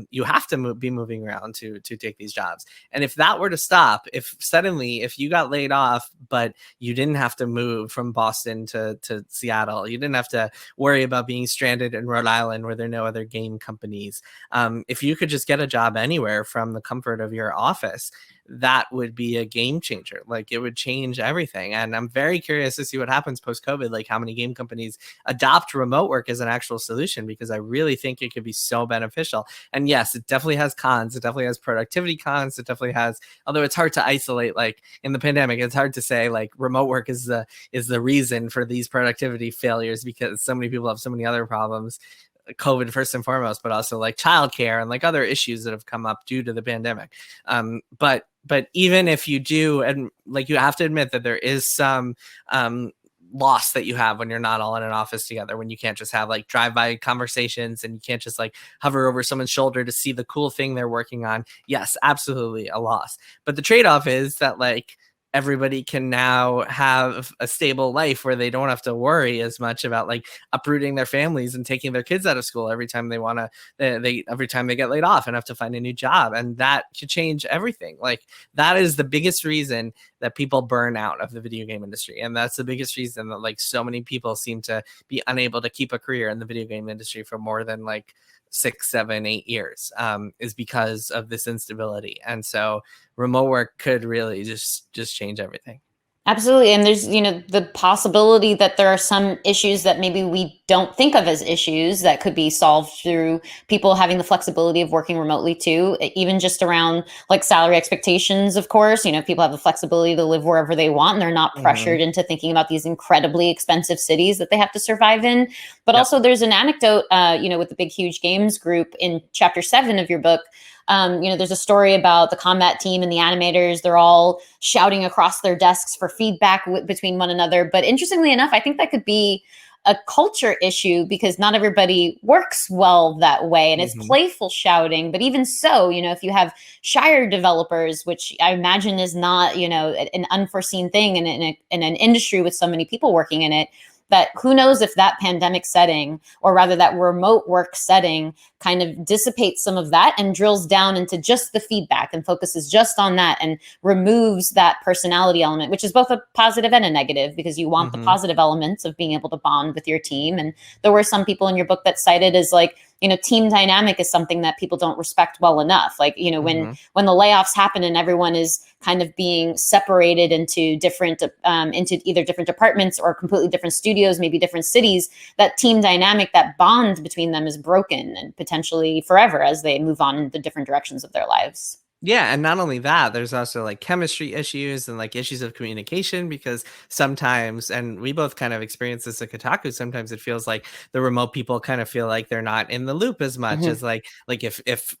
You have to be moving around to take these jobs. And if that were to stop, if you got laid off, but you didn't have to move from Boston to Seattle, you didn't have to worry about being stranded in Rhode Island where there are no other game companies. If you could just get a job anywhere from the comfort of your office, that would be a game changer. Like it would change everything. And I'm very curious to see what happens post-COVID, like how many game companies adopt remote work as an actual solution, because I really think it could be so beneficial. And yes, it definitely has cons. It definitely has productivity cons. It definitely has, although it's hard to isolate, like in the pandemic, it's hard to say like remote work is the reason for these productivity failures, because so many people have so many other problems. COVID first and foremost, but also like childcare and like other issues that have come up due to the pandemic. But even if you do, and like you have to admit that there is some loss that you have when you're not all in an office together, when you can't just have like drive-by conversations and you can't just like hover over someone's shoulder to see the cool thing they're working on. Yes, absolutely a loss. But the trade-off is that like everybody can now have a stable life where they don't have to worry as much about like uprooting their families and taking their kids out of school every time they want to, every time they get laid off and have to find a new job. And that could change everything. Like that is the biggest reason that people burn out of the video game industry. And that's the biggest reason that like so many people seem to be unable to keep a career in the video game industry for more than like 6, 7, 8 years, is because of this instability. And so remote work could really just change everything. Absolutely. And there's, the possibility that there are some issues that maybe we don't think of as issues that could be solved through people having the flexibility of working remotely too, even just around like salary expectations, of course. People have the flexibility to live wherever they want and they're not pressured into thinking about these incredibly expensive cities that they have to survive in. But Yep. also there's an anecdote, with the Big Huge Games group in chapter 7 of your book. There's a story about the combat team and the animators. They're all shouting across their desks for feedback between one another. But interestingly enough, I think that could be a culture issue because not everybody works well that way. And it's playful shouting. But even so, if you have Schreier developers, which I imagine is not, an unforeseen thing in an industry with so many people working in it, that who knows if that pandemic setting, or rather that remote work setting, kind of dissipates some of that and drills down into just the feedback and focuses just on that and removes that personality element, which is both a positive and a negative, because you want the positive elements of being able to bond with your team. And there were some people in your book that cited as like, team dynamic is something that people don't respect well enough. Like, when the layoffs happen and everyone is kind of being separated into different, into either different departments or completely different studios, maybe different cities, that team dynamic, that bond between them is broken and potentially forever as they move on in the different directions of their lives. Yeah, and not only that, there's also like chemistry issues and like issues of communication, because sometimes, and we both kind of experience this at Kotaku, sometimes it feels like the remote people kind of feel like they're not in the loop as much as like if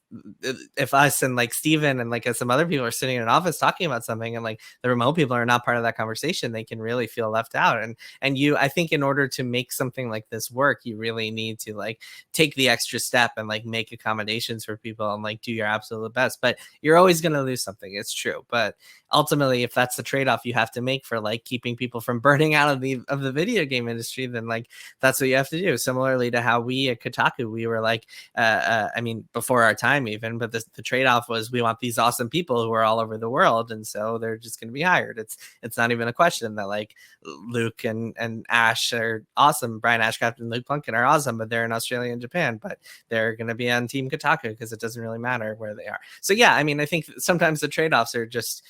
us and like Steven and like some other people are sitting in an office talking about something and like the remote people are not part of that conversation, they can really feel left out. And I think in order to make something like this work, you really need to like take the extra step and like make accommodations for people and like do your absolute best. But you're always going to lose something. It's true. But ultimately, if that's the trade-off you have to make for like keeping people from burning out of the video game industry, then like that's what you have to do. Similarly to how we at Kotaku, we were like, I mean, before our time even, but the trade-off was we want these awesome people who are all over the world, and so they're just going to be hired. It's not even a question that like Luke and Ash are awesome. Brian Ashcraft and Luke Plunkin are awesome, but they're in Australia and Japan, but they're going to be on Team Kotaku because it doesn't really matter where they are. So yeah, I mean, I think sometimes the trade-offs are just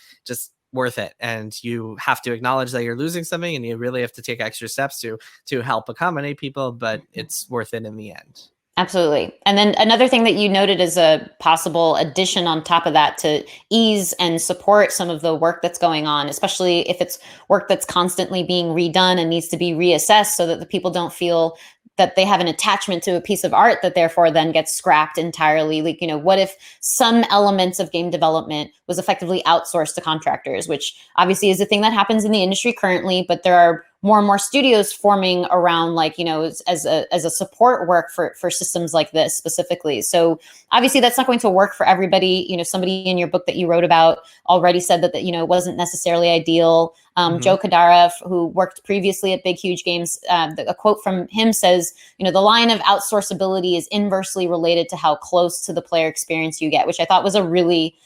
worth it, and you have to acknowledge that you're losing something, and you really have to take extra steps to help accommodate people, but it's worth it in the end. Absolutely. And then another thing that you noted as a possible addition on top of that to ease and support some of the work that's going on, especially if it's work that's constantly being redone and needs to be reassessed so that the people don't feel that they have an attachment to a piece of art that therefore then gets scrapped entirely. Like, what if some elements of game development was effectively outsourced to contractors, which obviously is a thing that happens in the industry currently, but there are more and more studios forming around like, as a support work for systems like this specifically. So obviously that's not going to work for everybody. Somebody in your book that you wrote about already said that it wasn't necessarily ideal. Joe Kadara, who worked previously at Big Huge Games, a quote from him says, the line of outsourceability is inversely related to how close to the player experience you get, which I thought was a really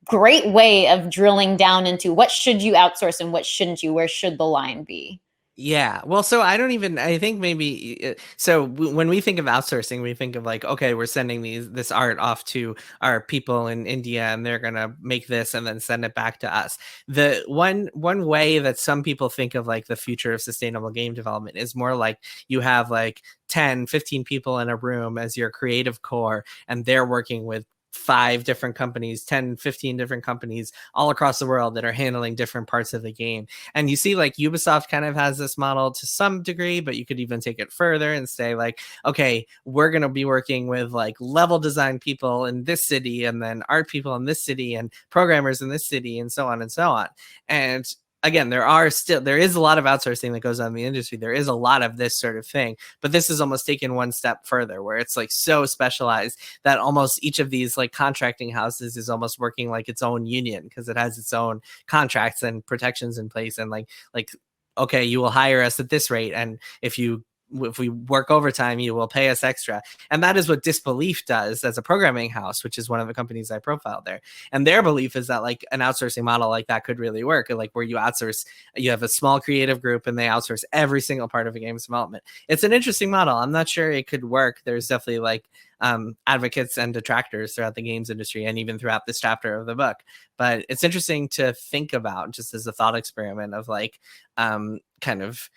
great way of drilling down into what should you outsource and what shouldn't you? Where should the line be? Yeah. Well, so I think maybe, when we think of outsourcing, we think of like, okay, we're sending this art off to our people in India and they're going to make this and then send it back to us. The one way that some people think of like the future of sustainable game development is more like you have like 10, 15 people in a room as your creative core, and they're working with 5 different companies, 10, 15 different companies all across the world that are handling different parts of the game. And you see like Ubisoft kind of has this model to some degree, but you could even take it further and say like, okay, we're going to be working with like level design people in this city, and then art people in this city, and programmers in this city, and so on and so on. And again, there is a lot of outsourcing that goes on in the industry. There is a lot of this sort of thing, but this is almost taken one step further, where it's like so specialized that almost each of these like contracting houses is almost working like its own union, because it has its own contracts and protections in place. And like, okay, you will hire us at this rate, and if you if we work overtime, you will pay us extra. And that is what Disbelief does as a programming house, which is one of the companies I profiled there. And their belief is that like an outsourcing model like that could really work, like where you outsource, you have a small creative group and they outsource every single part of a game's development. It's an interesting model. I'm not sure it could work. There's definitely like advocates and detractors throughout the games industry and even throughout this chapter of the book. But it's interesting to think about just as a thought experiment of like kind of,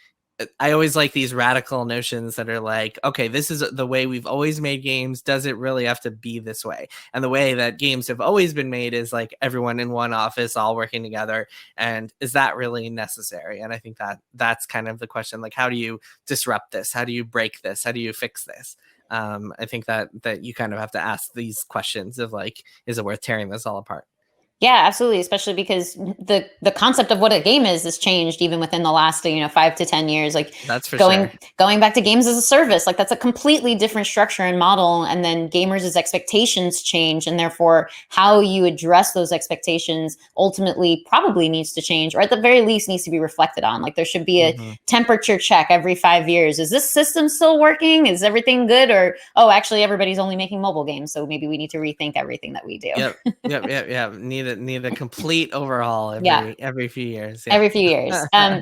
I always like these radical notions that are like, okay, this is the way we've always made games. Does it really have to be this way? And the way that games have always been made is like everyone in one office all working together. And is that really necessary? And I think that that's kind of the question. Like, how do you disrupt this? How do you break this? How do you fix this? I think that you kind of have to ask these questions of like, is it worth tearing this all apart? Yeah, absolutely. Especially because the concept of what a game is changed even within the last 5 to 10 years. Like that's for going back to games as a service, like that's a completely different structure and model. And then gamers' expectations change, and therefore how you address those expectations ultimately probably needs to change, or at the very least needs to be reflected on. Like there should be a temperature check every 5 years. Is this system still working? Is everything good? Or actually everybody's only making mobile games, so maybe we need to rethink everything that we do. Yep. Need a complete overhaul every few years. Every few years.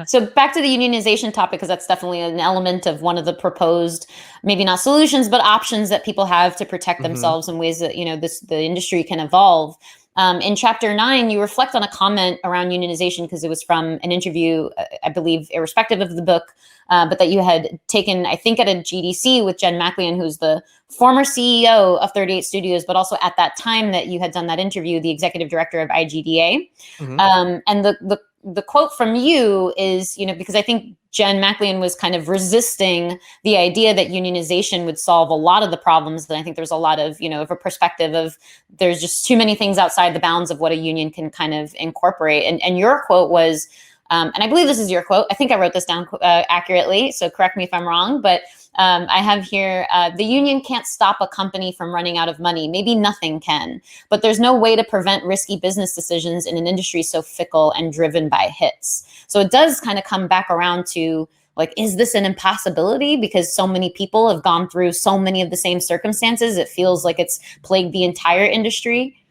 So back to the unionization topic, because that's definitely an element of one of the proposed, maybe not solutions, but options that people have to protect themselves in ways that, the industry can evolve. In chapter 9, you reflect on a comment around unionization because it was from an interview, I believe, irrespective of the book, but that you had taken, I think, at a GDC with Jen McLean, who's the former CEO of 38 Studios, but also at that time that you had done that interview, the executive director of IGDA. And the quote from you is, because I think Jen McLean was kind of resisting the idea that unionization would solve a lot of the problems. And I think there's a lot of, of a perspective of there's just too many things outside the bounds of what a union can kind of incorporate. And your quote was, and I believe this is your quote, I think I wrote this down accurately, so correct me if I'm wrong, but I have here, the union can't stop a company from running out of money. Maybe nothing can, but there's no way to prevent risky business decisions in an industry so fickle and driven by hits. So it does kind of come back around to, like, is this an impossibility? Because so many people have gone through so many of the same circumstances. It feels like it's plagued the entire industry.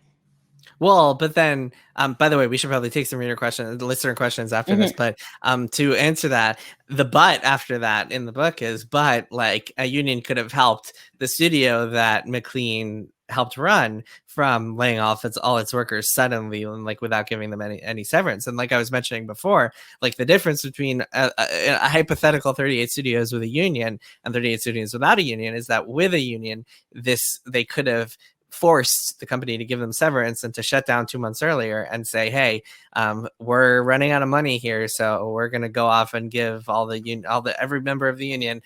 Well, but then, by the way, we should probably take some listener questions after this. But to answer that, the but after that in the book is, but like a union could have helped the studio that McLean helped run from laying off all its workers suddenly and like without giving them any severance. And like I was mentioning before, like the difference between a hypothetical 38 studios with a union and 38 studios without a union is that with a union, they could have forced the company to give them severance and to shut down 2 months earlier and say, hey, we're running out of money here, so we're going to go off and give every member of the union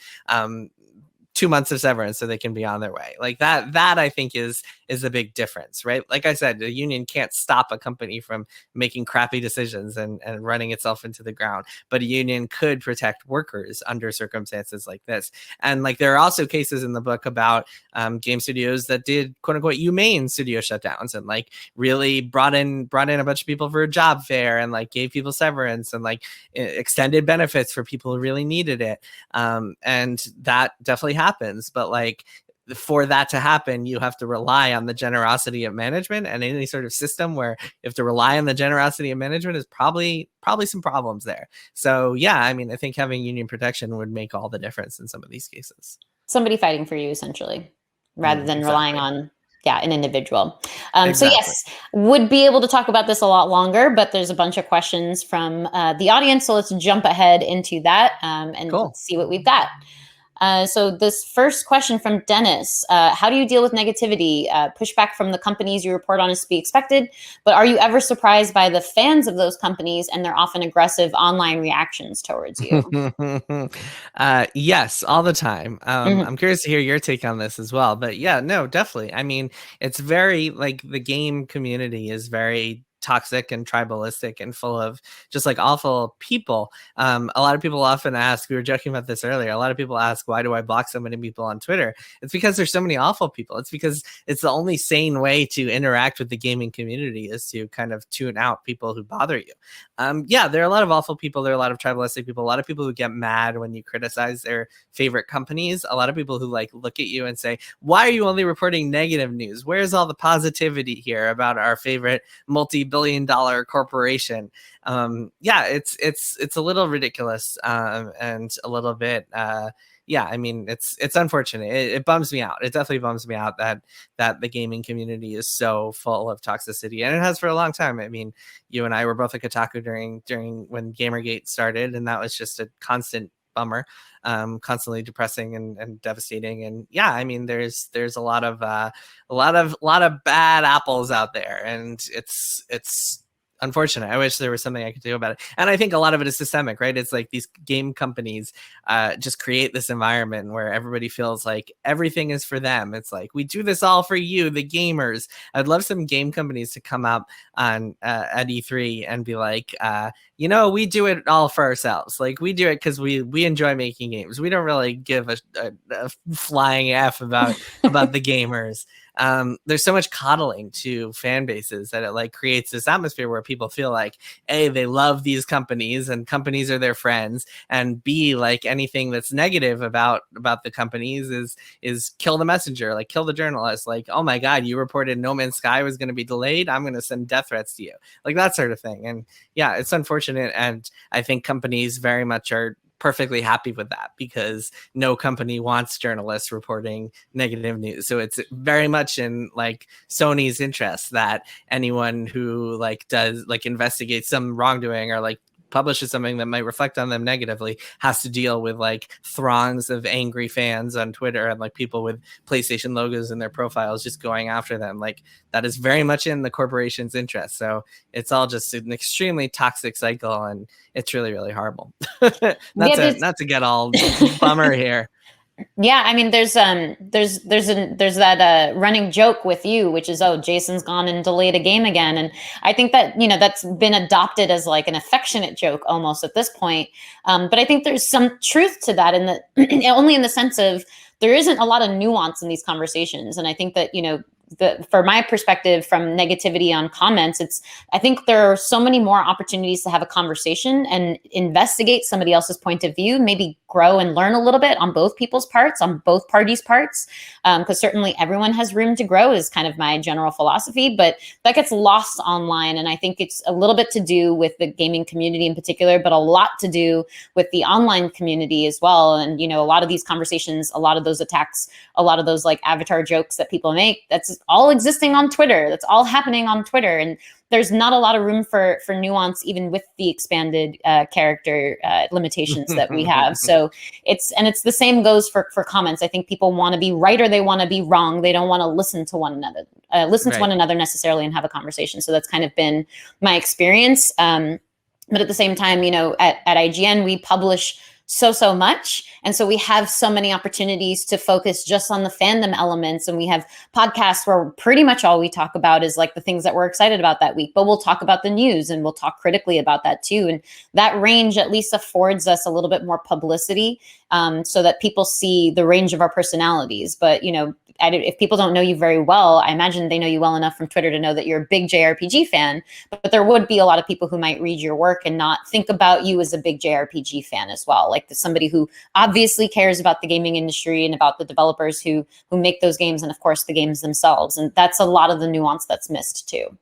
2 months of severance so they can be on their way. Like that I think is the big difference, right? Like I said, the union can't stop a company from making crappy decisions and running itself into the ground, but a union could protect workers under circumstances like this. And like there are also cases in the book about game studios that did quote unquote humane studio shutdowns and like really brought in a bunch of people for a job fair and like gave people severance and like extended benefits for people who really needed it. And that definitely happens, but like for that to happen, you have to rely on the generosity of management, and any sort of system where you have to rely on the generosity of management is probably some problems there. So yeah, I mean, I think having union protection would make all the difference in some of these cases. Somebody fighting for you, essentially, rather than relying on an individual. Exactly. So yes, would be able to talk about this a lot longer, but there's a bunch of questions from the audience. So let's jump ahead into that and cool. See what we've got. So this first question from Dennis, how do you deal with negativity? Pushback from the companies you report on is to be expected, but are you ever surprised by the fans of those companies and their often aggressive online reactions towards you? Yes, all the time. I'm curious to hear your take on this as well, but yeah, no, definitely. I mean, it's very like the game community is very toxic and tribalistic and full of just like awful people. A lot of people often ask, we were joking about this earlier, a lot of people ask, why do I block so many people on Twitter? It's because there's so many awful people. It's because it's the only sane way to interact with the gaming community is to kind of tune out people who bother you. Yeah, there are a lot of awful people. There are a lot of tribalistic people, a lot of people who get mad when you criticize their favorite companies, a lot of people who like look at you and say, why are you only reporting negative news? Where's all the positivity here about our favorite multi-billion-dollar corporation? Yeah, it's a little ridiculous and a little bit yeah, I mean, it's unfortunate. It bums me out. It definitely bums me out that the gaming community is so full of toxicity, and it has for a long time. I mean, you and I were both at Kotaku during when Gamergate started, and that was just a constant bummer, constantly depressing and devastating. And yeah, I mean, there's a lot of bad apples out there, and it's unfortunate. I wish there was something I could do about it. And I think a lot of it is systemic, right? It's like these game companies just create this environment where everybody feels like everything is for them. It's like, we do this all for you, the gamers. I'd love some game companies to come up on at E3 and be like, we do it all for ourselves. Like, we do it because we enjoy making games. We don't really give a flying F about the gamers. There's so much coddling to fan bases that it like creates this atmosphere where people feel like A, they love these companies and companies are their friends, and B, like anything that's negative about the companies is kill the messenger, like kill the journalist, like, oh my God, you reported No Man's Sky was going to be delayed, I'm going to send death threats to you, like that sort of thing. And yeah, it's unfortunate, and I think companies very much are perfectly happy with that because no company wants journalists reporting negative news. So it's very much in like Sony's interest that anyone who like does like investigates some wrongdoing or like publishes something that might reflect on them negatively has to deal with like throngs of angry fans on Twitter and like people with PlayStation logos in their profiles just going after them. Like that is very much in the corporation's interest. So it's all just an extremely toxic cycle, and it's really, really horrible. not to get all bummer here. Yeah, I mean, there's that running joke with you, which is, oh, Jason's gone and delayed a game again, and I think that that's been adopted as like an affectionate joke almost at this point. But I think there's some truth to that in that only in the sense of there isn't a lot of nuance in these conversations, and I think that for my perspective from negativity on comments, I think there are so many more opportunities to have a conversation and investigate somebody else's point of view, maybe grow and learn a little bit on both people's parts, on both parties' parts, because certainly everyone has room to grow is kind of my general philosophy, but that gets lost online. And I think it's a little bit to do with the gaming community in particular, but a lot to do with the online community as well. And, a lot of these conversations, a lot of those attacks, a lot of those like avatar jokes that people make, that's all existing on Twitter. That's all happening on Twitter. And there's not a lot of room for nuance, even with the expanded character limitations that we have. So it's the same goes for comments. I think people want to be right or they want to be wrong. They don't want to listen to one another, to one another necessarily and have a conversation. So that's kind of been my experience. But at the same time, at IGN, we publish so much. And so we have so many opportunities to focus just on the fandom elements. And we have podcasts where pretty much all we talk about is like the things that we're excited about that week, but we'll talk about the news and we'll talk critically about that too. And that range at least affords us a little bit more publicity so that people see the range of our personalities. But, if people don't know you very well, I imagine they know you well enough from Twitter to know that you're a big JRPG fan, but there would be a lot of people who might read your work and not think about you as a big JRPG fan as well. Like somebody who obviously cares about the gaming industry and about the developers who make those games and of course the games themselves. And that's a lot of the nuance that's missed too.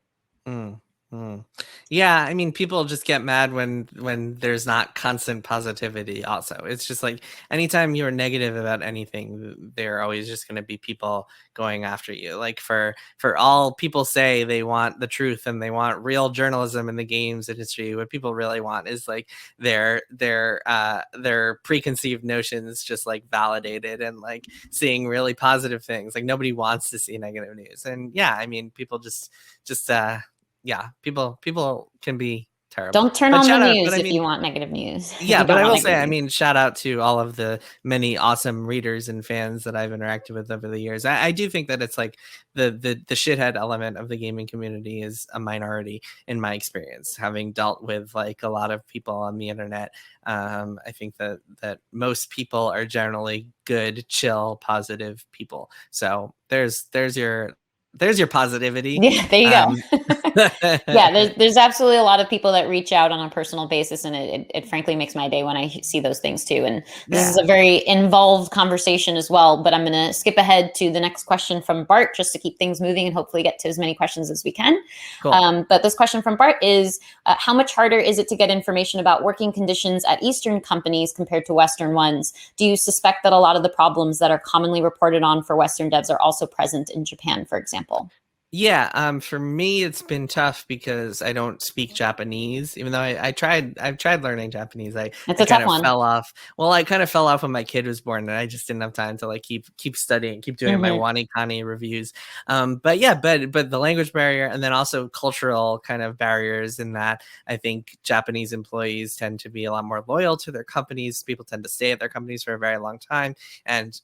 Yeah, I mean, people just get mad when there's not constant positivity also. It's just like anytime you're negative about anything, there are always just going to be people going after you. Like for all people say they want the truth and they want real journalism in the games industry, what people really want is like their preconceived notions just like validated and like seeing really positive things. Like nobody wants to see negative news. And yeah, I mean, people just yeah, people can be terrible. Don't turn But on the shout out, news but I if mean, you want negative news. if yeah, you but don't I want will negative say, I news. mean, shout out to all of the many awesome readers and fans that I've interacted with over the years. I do think that it's like the shithead element of the gaming community is a minority in my experience, having dealt with like a lot of people on the internet. I think that most people are generally good, chill, positive people. So there's your positivity. Yeah, there you Um, go. Yeah, there's absolutely a lot of people that reach out on a personal basis, and it frankly makes my day when I see those things too. And this is yeah. a very involved conversation as well, but I'm going to skip ahead to the next question from Bart just to keep things moving and hopefully get to as many questions as we can. Cool. But this question from Bart is, how much harder is it to get information about working conditions at Eastern companies compared to Western ones? Do you suspect that a lot of the problems that are commonly reported on for Western devs are also present in Japan, for example? Yeah, for me it's been tough because I don't speak Japanese, even though I've tried learning Japanese. It's I a kind tough of one. fell off. Well, I kind of fell off when my kid was born and I just didn't have time to like keep studying, keep doing my Wanikani reviews. But yeah, but the language barrier and then also cultural kind of barriers in that I think Japanese employees tend to be a lot more loyal to their companies. People tend to stay at their companies for a very long time, and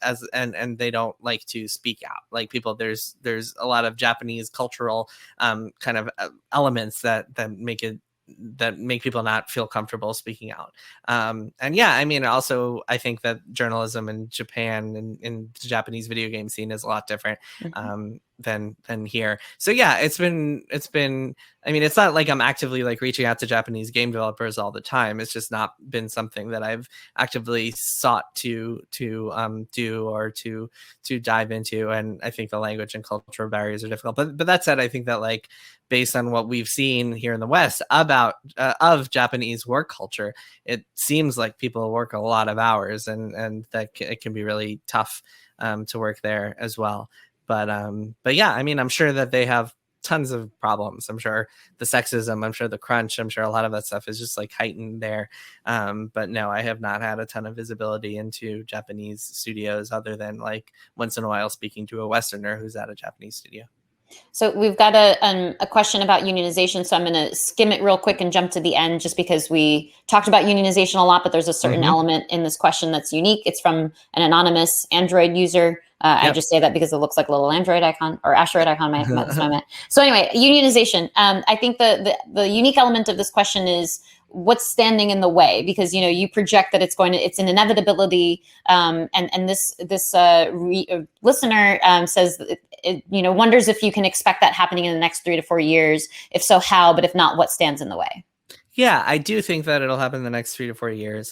they don't like to speak out. Like people, there's a lot of Japanese cultural kind of elements that make people not feel comfortable speaking out. And yeah, I mean, also I think that journalism in Japan and in the Japanese video game scene is a lot different than here. So yeah, it's been. I mean, it's not like I'm actively like reaching out to Japanese game developers all the time. It's just not been something that I've actively sought to do or to dive into. And I think the language and cultural barriers are difficult. But that said, I think that like based on what we've seen here in the West about of Japanese work culture, it seems like people work a lot of hours, and that it can be really tough to work there as well. But yeah, I mean, I'm sure that they have tons of problems. I'm sure the sexism, I'm sure the crunch, I'm sure a lot of that stuff is just like heightened there. But no, I have not had a ton of visibility into Japanese studios other than like once in a while speaking to a Westerner who's at a Japanese studio. So we've got a question about unionization. So I'm going to skim it real quick and jump to the end just because we talked about unionization a lot, but there's a certain element in this question that's unique. It's from an anonymous Android user. I just say that because it looks like a little Android icon or asteroid icon. That's what I meant. So anyway, unionization. I think the unique element of this question is what's standing in the way, because you project that it's an inevitability, and this listener says it wonders if you can expect that happening in the next 3 to 4 years. If so, how? But if not, what stands in the way? Yeah, I do think that it'll happen in the next 3 to 4 years.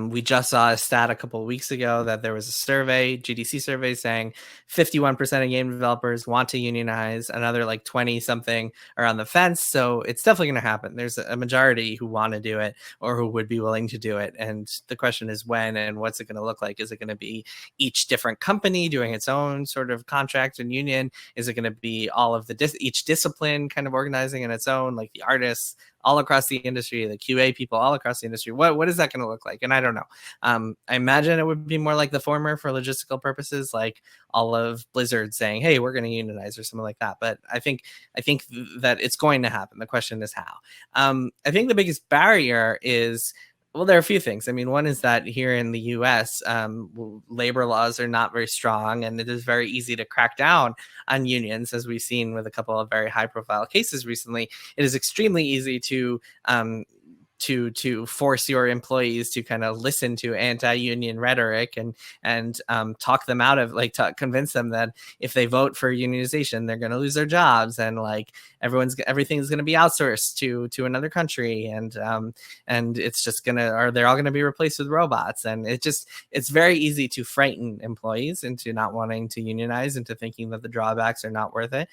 We just saw a stat a couple of weeks ago that there was a survey, GDC survey, saying 51% of game developers want to unionize, another like 20 something are on the fence. So it's definitely going to happen. There's a majority who want to do it or who would be willing to do it. And the question is when and what's it going to look like? Is it going to be each different company doing its own sort of contract and union? Is it going to be all of each discipline kind of organizing in its own, like the artists all across the industry, the QA people all across the industry? What is that going to look like? And I don't know. I imagine it would be more like the former for logistical purposes, like all of Blizzard saying, hey, we're going to unionize or something like that. But I think that it's going to happen. The question is how. I think the biggest barrier is, well, there are a few things. I mean, one is that here in the US, labor laws are not very strong, and it is very easy to crack down on unions, as we've seen with a couple of very high profile cases recently. It is extremely easy to force your employees to kind of listen to anti-union rhetoric and talk them out of convince them that if they vote for unionization, they're going to lose their jobs, and like everything's going to be outsourced to another country, and it's just they're all going to be replaced with robots, and it's very easy to frighten employees into not wanting to unionize, into thinking that the drawbacks are not worth it.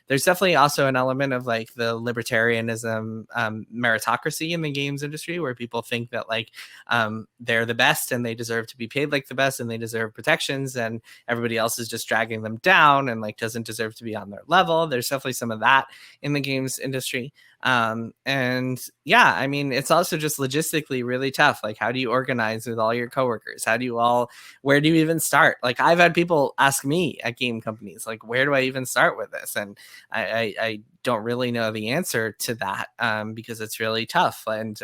There's definitely also an element of like the libertarianism, meritocracy in the games industry, where people think that they're the best and they deserve to be paid like the best and they deserve protections, and everybody else is just dragging them down and like doesn't deserve to be on their level. There's definitely some of that in the games industry. And yeah, I mean, it's also just logistically really tough. Like, how do you organize with all your coworkers? Where do you even start? Like, I've had people ask me at game companies, like, where do I even start with this? And I don't really know the answer to that, because it's really tough. And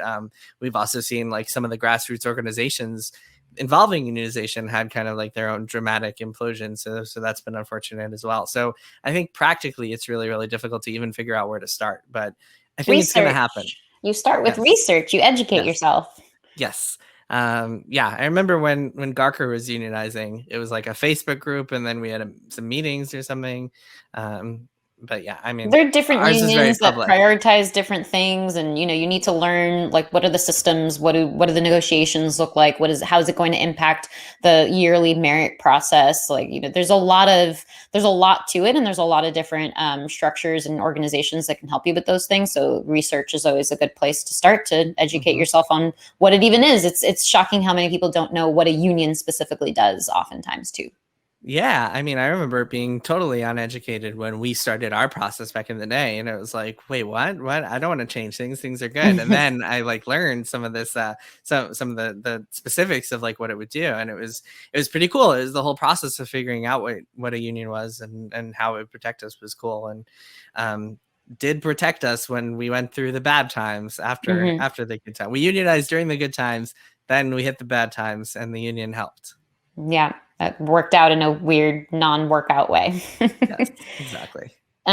we've also seen like some of the grassroots organizations involving unionization had kind of like their own dramatic implosion. So that's been unfortunate as well. So I think practically it's really, really difficult to even figure out where to start. But I think it's going to happen. You start with Yes. research. You educate yourself. Yes. Yeah, I remember when Gawker was unionizing, it was like a Facebook group, and then we had some meetings or something. But yeah, I mean, there are different unions that public. prioritize different things, and you need to learn like what are the systems, what do the negotiations look like, how is it going to impact the yearly merit process? Like there's a lot to it, and there's a lot of different structures and organizations that can help you with those things. So research is always a good place to start to educate yourself on what it even is. It's shocking how many people don't know what a union specifically does, oftentimes too. Yeah, I mean, I remember being totally uneducated when we started our process back in the day, and it was like, wait, what? I don't want to change things. Things are good. And then I like learned some of this, some of the specifics of like what it would do, and it was pretty cool. It was the whole process of figuring out what a union was and how it would protect us was cool, and did protect us when we went through the bad times after the good time. We unionized during the good times, then we hit the bad times, and the union helped. Yeah. That worked out in a weird non-workout way. Yes, exactly.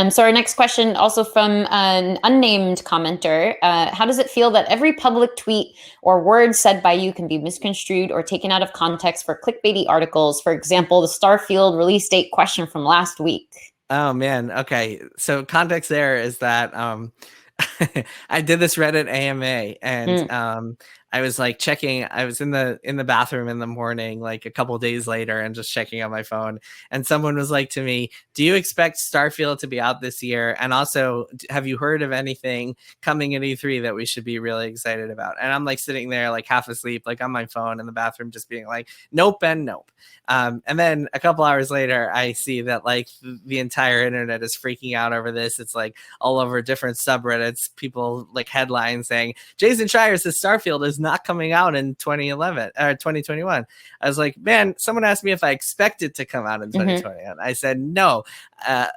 So our next question, also from an unnamed commenter, how does it feel that every public tweet or word said by you can be misconstrued or taken out of context for clickbaity articles? For example, the Starfield release date question from last week. Oh man. Okay. So context there is that I did this Reddit AMA, and I was like checking. I was in the bathroom in the morning, like a couple days later, and just checking on my phone. And someone was like to me, "Do you expect Starfield to be out this year? And also, have you heard of anything coming at E3 that we should be really excited about?" And I'm like sitting there, like half asleep, like on my phone in the bathroom, just being like, "Nope and nope." And then a couple hours later, I see that like the entire internet is freaking out over this. It's like all over different subreddits, people like headlines saying Jason Schreier says Starfield is not coming out in 2011 or 2021. I was like, man, someone asked me if I expect it to come out in 2020. And I said, no, I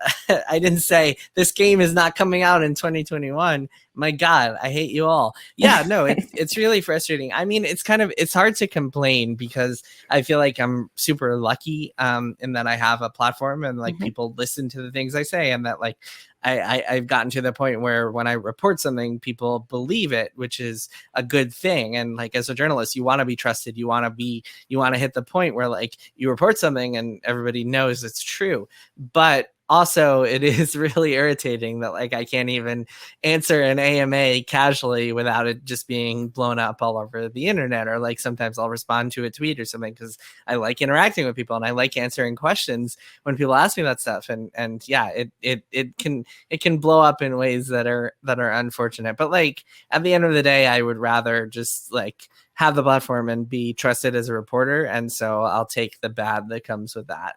didn't say this game is not coming out in 2021. My God, I hate you all. Yeah, no, it's really frustrating. I mean, it's hard to complain because I feel like I'm super lucky in that I have a platform and like people listen to the things I say, and that like I've gotten to the point where when I report something, people believe it, which is a good thing. And like as a journalist, you want to be trusted. You want to hit the point where like you report something and everybody knows it's true. But also, it is really irritating that like I can't even answer an AMA casually without it just being blown up all over the internet, or like sometimes I'll respond to a tweet or something because I like interacting with people and I like answering questions when people ask me that stuff. And yeah, it can blow up in ways that are unfortunate. But like at the end of the day, I would rather just like have the platform and be trusted as a reporter, and so I'll take the bad that comes with that.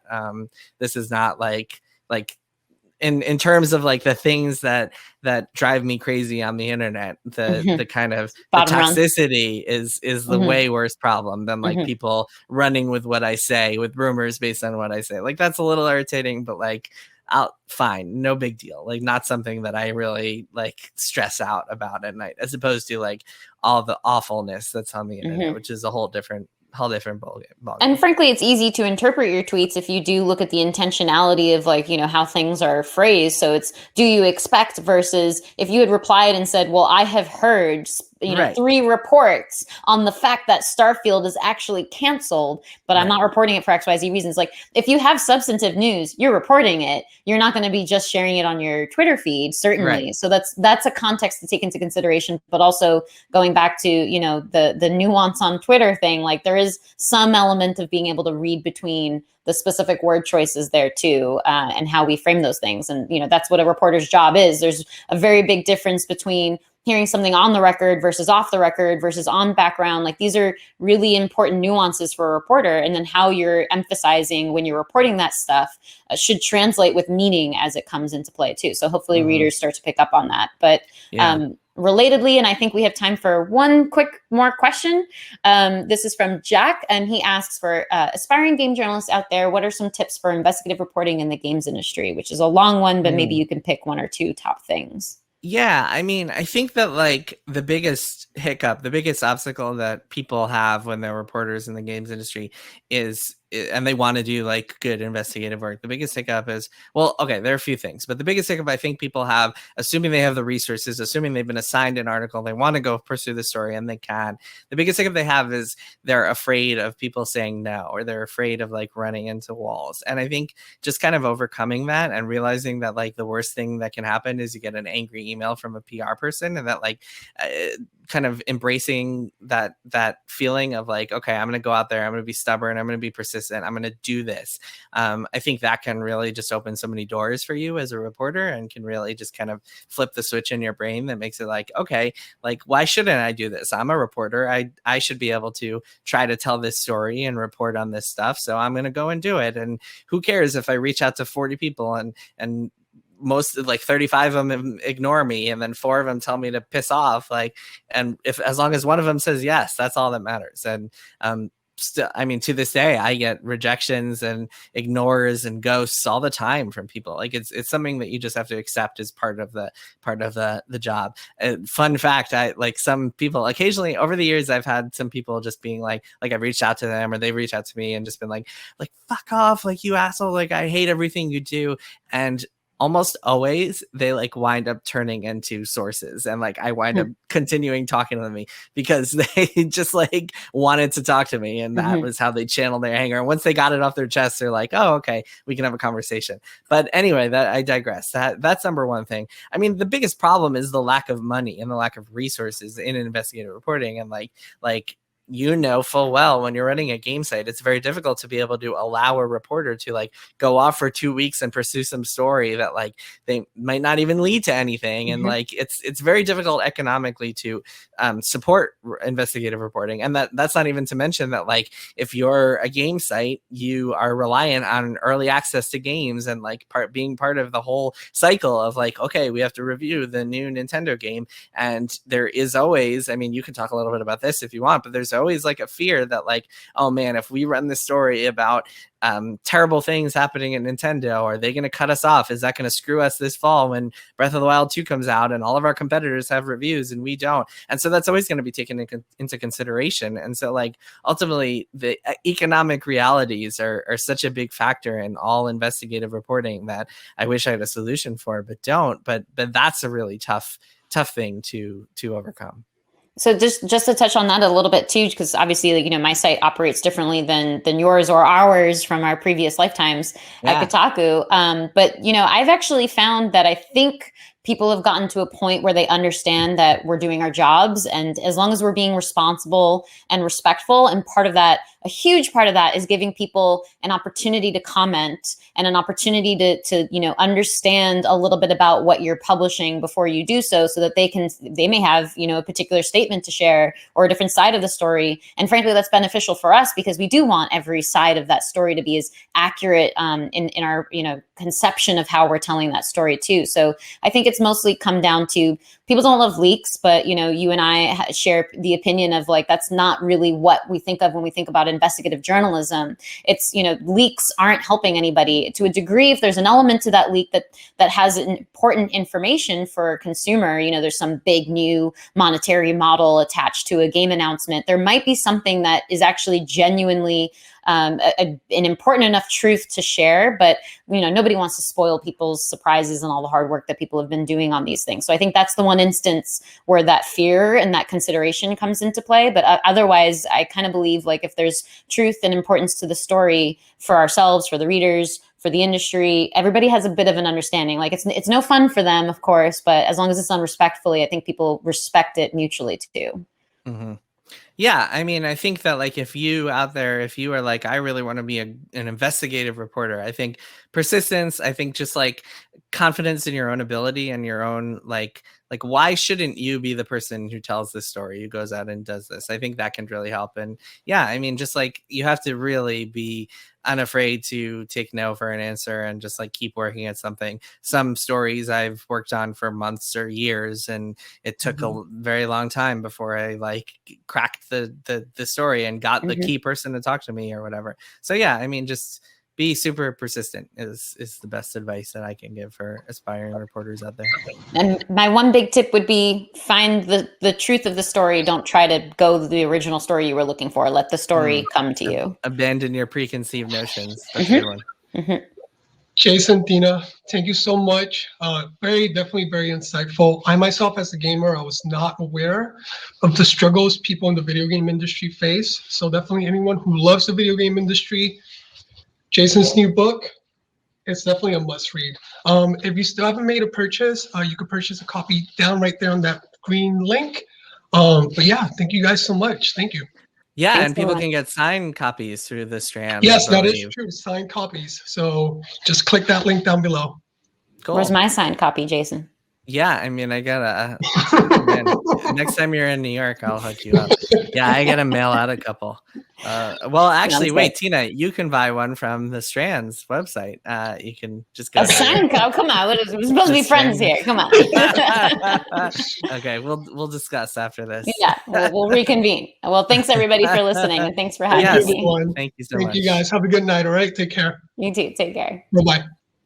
This is not like in terms of like the things that drive me crazy on the internet, the kind of the toxicity is the way worse problem than like people running with what I say, with rumors based on what I say. Like that's a little irritating, but like fine, no big deal. Like not something that I really like stress out about at night, as opposed to like all the awfulness that's on the internet, which is a whole different ballgame. And frankly, it's easy to interpret your tweets if you do look at the intentionality of like, how things are phrased. So it's, do you expect versus if you had replied and said, well, I have heard, 3 reports on the fact that Starfield is actually canceled, but I'm not reporting it for XYZ reasons. Like if you have substantive news, you're reporting it. You're not going to be just sharing it on your Twitter feed, certainly. Right. So that's a context to take into consideration, but also going back to, the nuance on Twitter thing, like there is some element of being able to read between the specific word choices there too, and how we frame those things. And, that's what a reporter's job is. There's a very big difference between hearing something on the record versus off the record versus on background. Like, these are really important nuances for a reporter. And then how you're emphasizing when you're reporting that stuff should translate with meaning as it comes into play too. So hopefully readers start to pick up on that. But relatedly, and I think we have time for one quick more question. This is from Jack, and he asks for aspiring game journalists out there, what are some tips for investigative reporting in the games industry? Which is a long one, but maybe you can pick one or two top things. Yeah, I mean, I think that like the biggest hiccup, the biggest obstacle that people have when they're reporters in the games industry is, and they want to do like good investigative work. The biggest hiccup is, well, okay, there are a few things, but the biggest hiccup I think people have, assuming they have the resources, assuming they've been assigned an article, they want to go pursue the story and they can. The biggest hiccup they have is they're afraid of people saying no, or they're afraid of like running into walls. And I think just kind of overcoming that and realizing that like the worst thing that can happen is you get an angry email from a PR person, and that like kind of embracing that feeling of like, okay, I'm going to go out there, I'm going to be stubborn, I'm going to be persistent, I'm going to do this. I think that can really just open so many doors for you as a reporter, and can really just kind of flip the switch in your brain that makes it like, okay, like, why shouldn't I do this? I'm a reporter. I should be able to try to tell this story and report on this stuff. So I'm going to go and do it. And who cares if I reach out to 40 people and most, like 35 of them ignore me, and then 4 of them tell me to piss off, like, and as long as one of them says yes, that's all that matters. And I mean, to this day, I get rejections and ignores and ghosts all the time from people. Like, it's something that you just have to accept as part of the job. Fun fact, I like some people occasionally over the years, I've had some people just being like I've reached out to them, or they reach out to me and just been like fuck off, like, you asshole, like, I hate everything you do. And almost always they like wind up turning into sources, and like I wind up continuing talking to them because they just like wanted to talk to me, and that was how they channeled their anger. And once they got it off their chest, they're like, oh, okay, we can have a conversation. But anyway, that I digress. That's number one thing. I mean, the biggest problem is the lack of money and the lack of resources in investigative reporting. And like full well, when you're running a game site, it's very difficult to be able to allow a reporter to like go off for 2 weeks and pursue some story that like they might not even lead to anything. And like it's very difficult economically to support investigative reporting. And that's not even to mention that like if you're a game site, you are reliant on early access to games and like being part of the whole cycle of like, okay, we have to review the new Nintendo game. And there is always, I mean, you can talk a little bit about this if you want, but there's always like a fear that like, oh man, if we run this story about terrible things happening at Nintendo, are they going to cut us off? Is that going to screw us this fall when Breath of the Wild 2 comes out and all of our competitors have reviews and we don't? And so that's always going to be taken into consideration. And so like ultimately the economic realities are such a big factor in all investigative reporting that I wish I had a solution for, but don't. But that's a really tough thing to overcome. So just to touch on that a little bit too, because obviously, like, my site operates differently than yours or ours from our previous lifetimes at Kotaku. But I've actually found that I think people have gotten to a point where they understand that we're doing our jobs, and as long as we're being responsible and respectful, and part of that, a huge part of that, is giving people an opportunity to comment and an opportunity to understand a little bit about what you're publishing before you do so that they may have a particular statement to share or a different side of the story. And frankly, that's beneficial for us because we do want every side of that story to be as accurate in our conception of how we're telling that story too. So I think it's mostly come down to people don't love leaks, but you and I share the opinion of like that's not really what we think of when we think about investigative journalism. It's leaks aren't helping anybody to a degree. If there's an element to that leak that has important information for a consumer, there's some big new monetary model attached to a game announcement, there might be something that is actually genuinely an important enough truth to share, but nobody wants to spoil people's surprises and all the hard work that people have been doing on these things. So I think that's the one instance where that fear and that consideration comes into play. But otherwise, I kind of believe like if there's truth and importance to the story for ourselves, for the readers, for the industry, everybody has a bit of an understanding. Like it's no fun for them, of course, but as long as it's done respectfully, I think people respect it mutually too. Mm-hmm. Yeah, I mean, I think that like if you out there, if you are like, I really want to be an investigative reporter, I think persistence, I think just like confidence in your own ability and your own like why shouldn't you be the person who tells this story, who goes out and does this? I think that can really help. And yeah, I mean, just like you have to really be unafraid to take no for an answer and just like keep working at something. Some stories I've worked on for months or years, and it took a very long time before I like cracked the story and got the key person to talk to me or whatever. So yeah, I mean, just be super persistent is the best advice that I can give for aspiring reporters out there. And my one big tip would be find the truth of the story. Don't try to go the original story you were looking for. Let the story come to you. Abandon your preconceived notions. That's a good one. Jason, Tina, thank you so much. Definitely very insightful. I myself, as a gamer, I was not aware of the struggles people in the video game industry face. So definitely anyone who loves the video game industry, Jason's new book, it's definitely a must read. If you still haven't made a purchase, you could purchase a copy down right there on that green link. But yeah, thank you guys so much. Thank you. Yeah, Thanks and people can get signed copies through the Strand. Yes, that is true. Signed copies. So just click that link down below. Cool. Where's my signed copy, Jason? Yeah, I mean, I gotta. Next time you're in New York, I'll hook you up. Yeah, I gotta mail out a couple. Well, actually, wait, Tina, you can buy one from the Strand's website. You can just go. A signed copy? Come on, we're supposed to be friends here. Come on. Okay, we'll discuss after this. Yeah, we'll reconvene. Well, thanks everybody for listening, and thanks for having me. Thank you so much. Thank you guys. Have a good night. All right, take care. You too. Take care. Bye bye.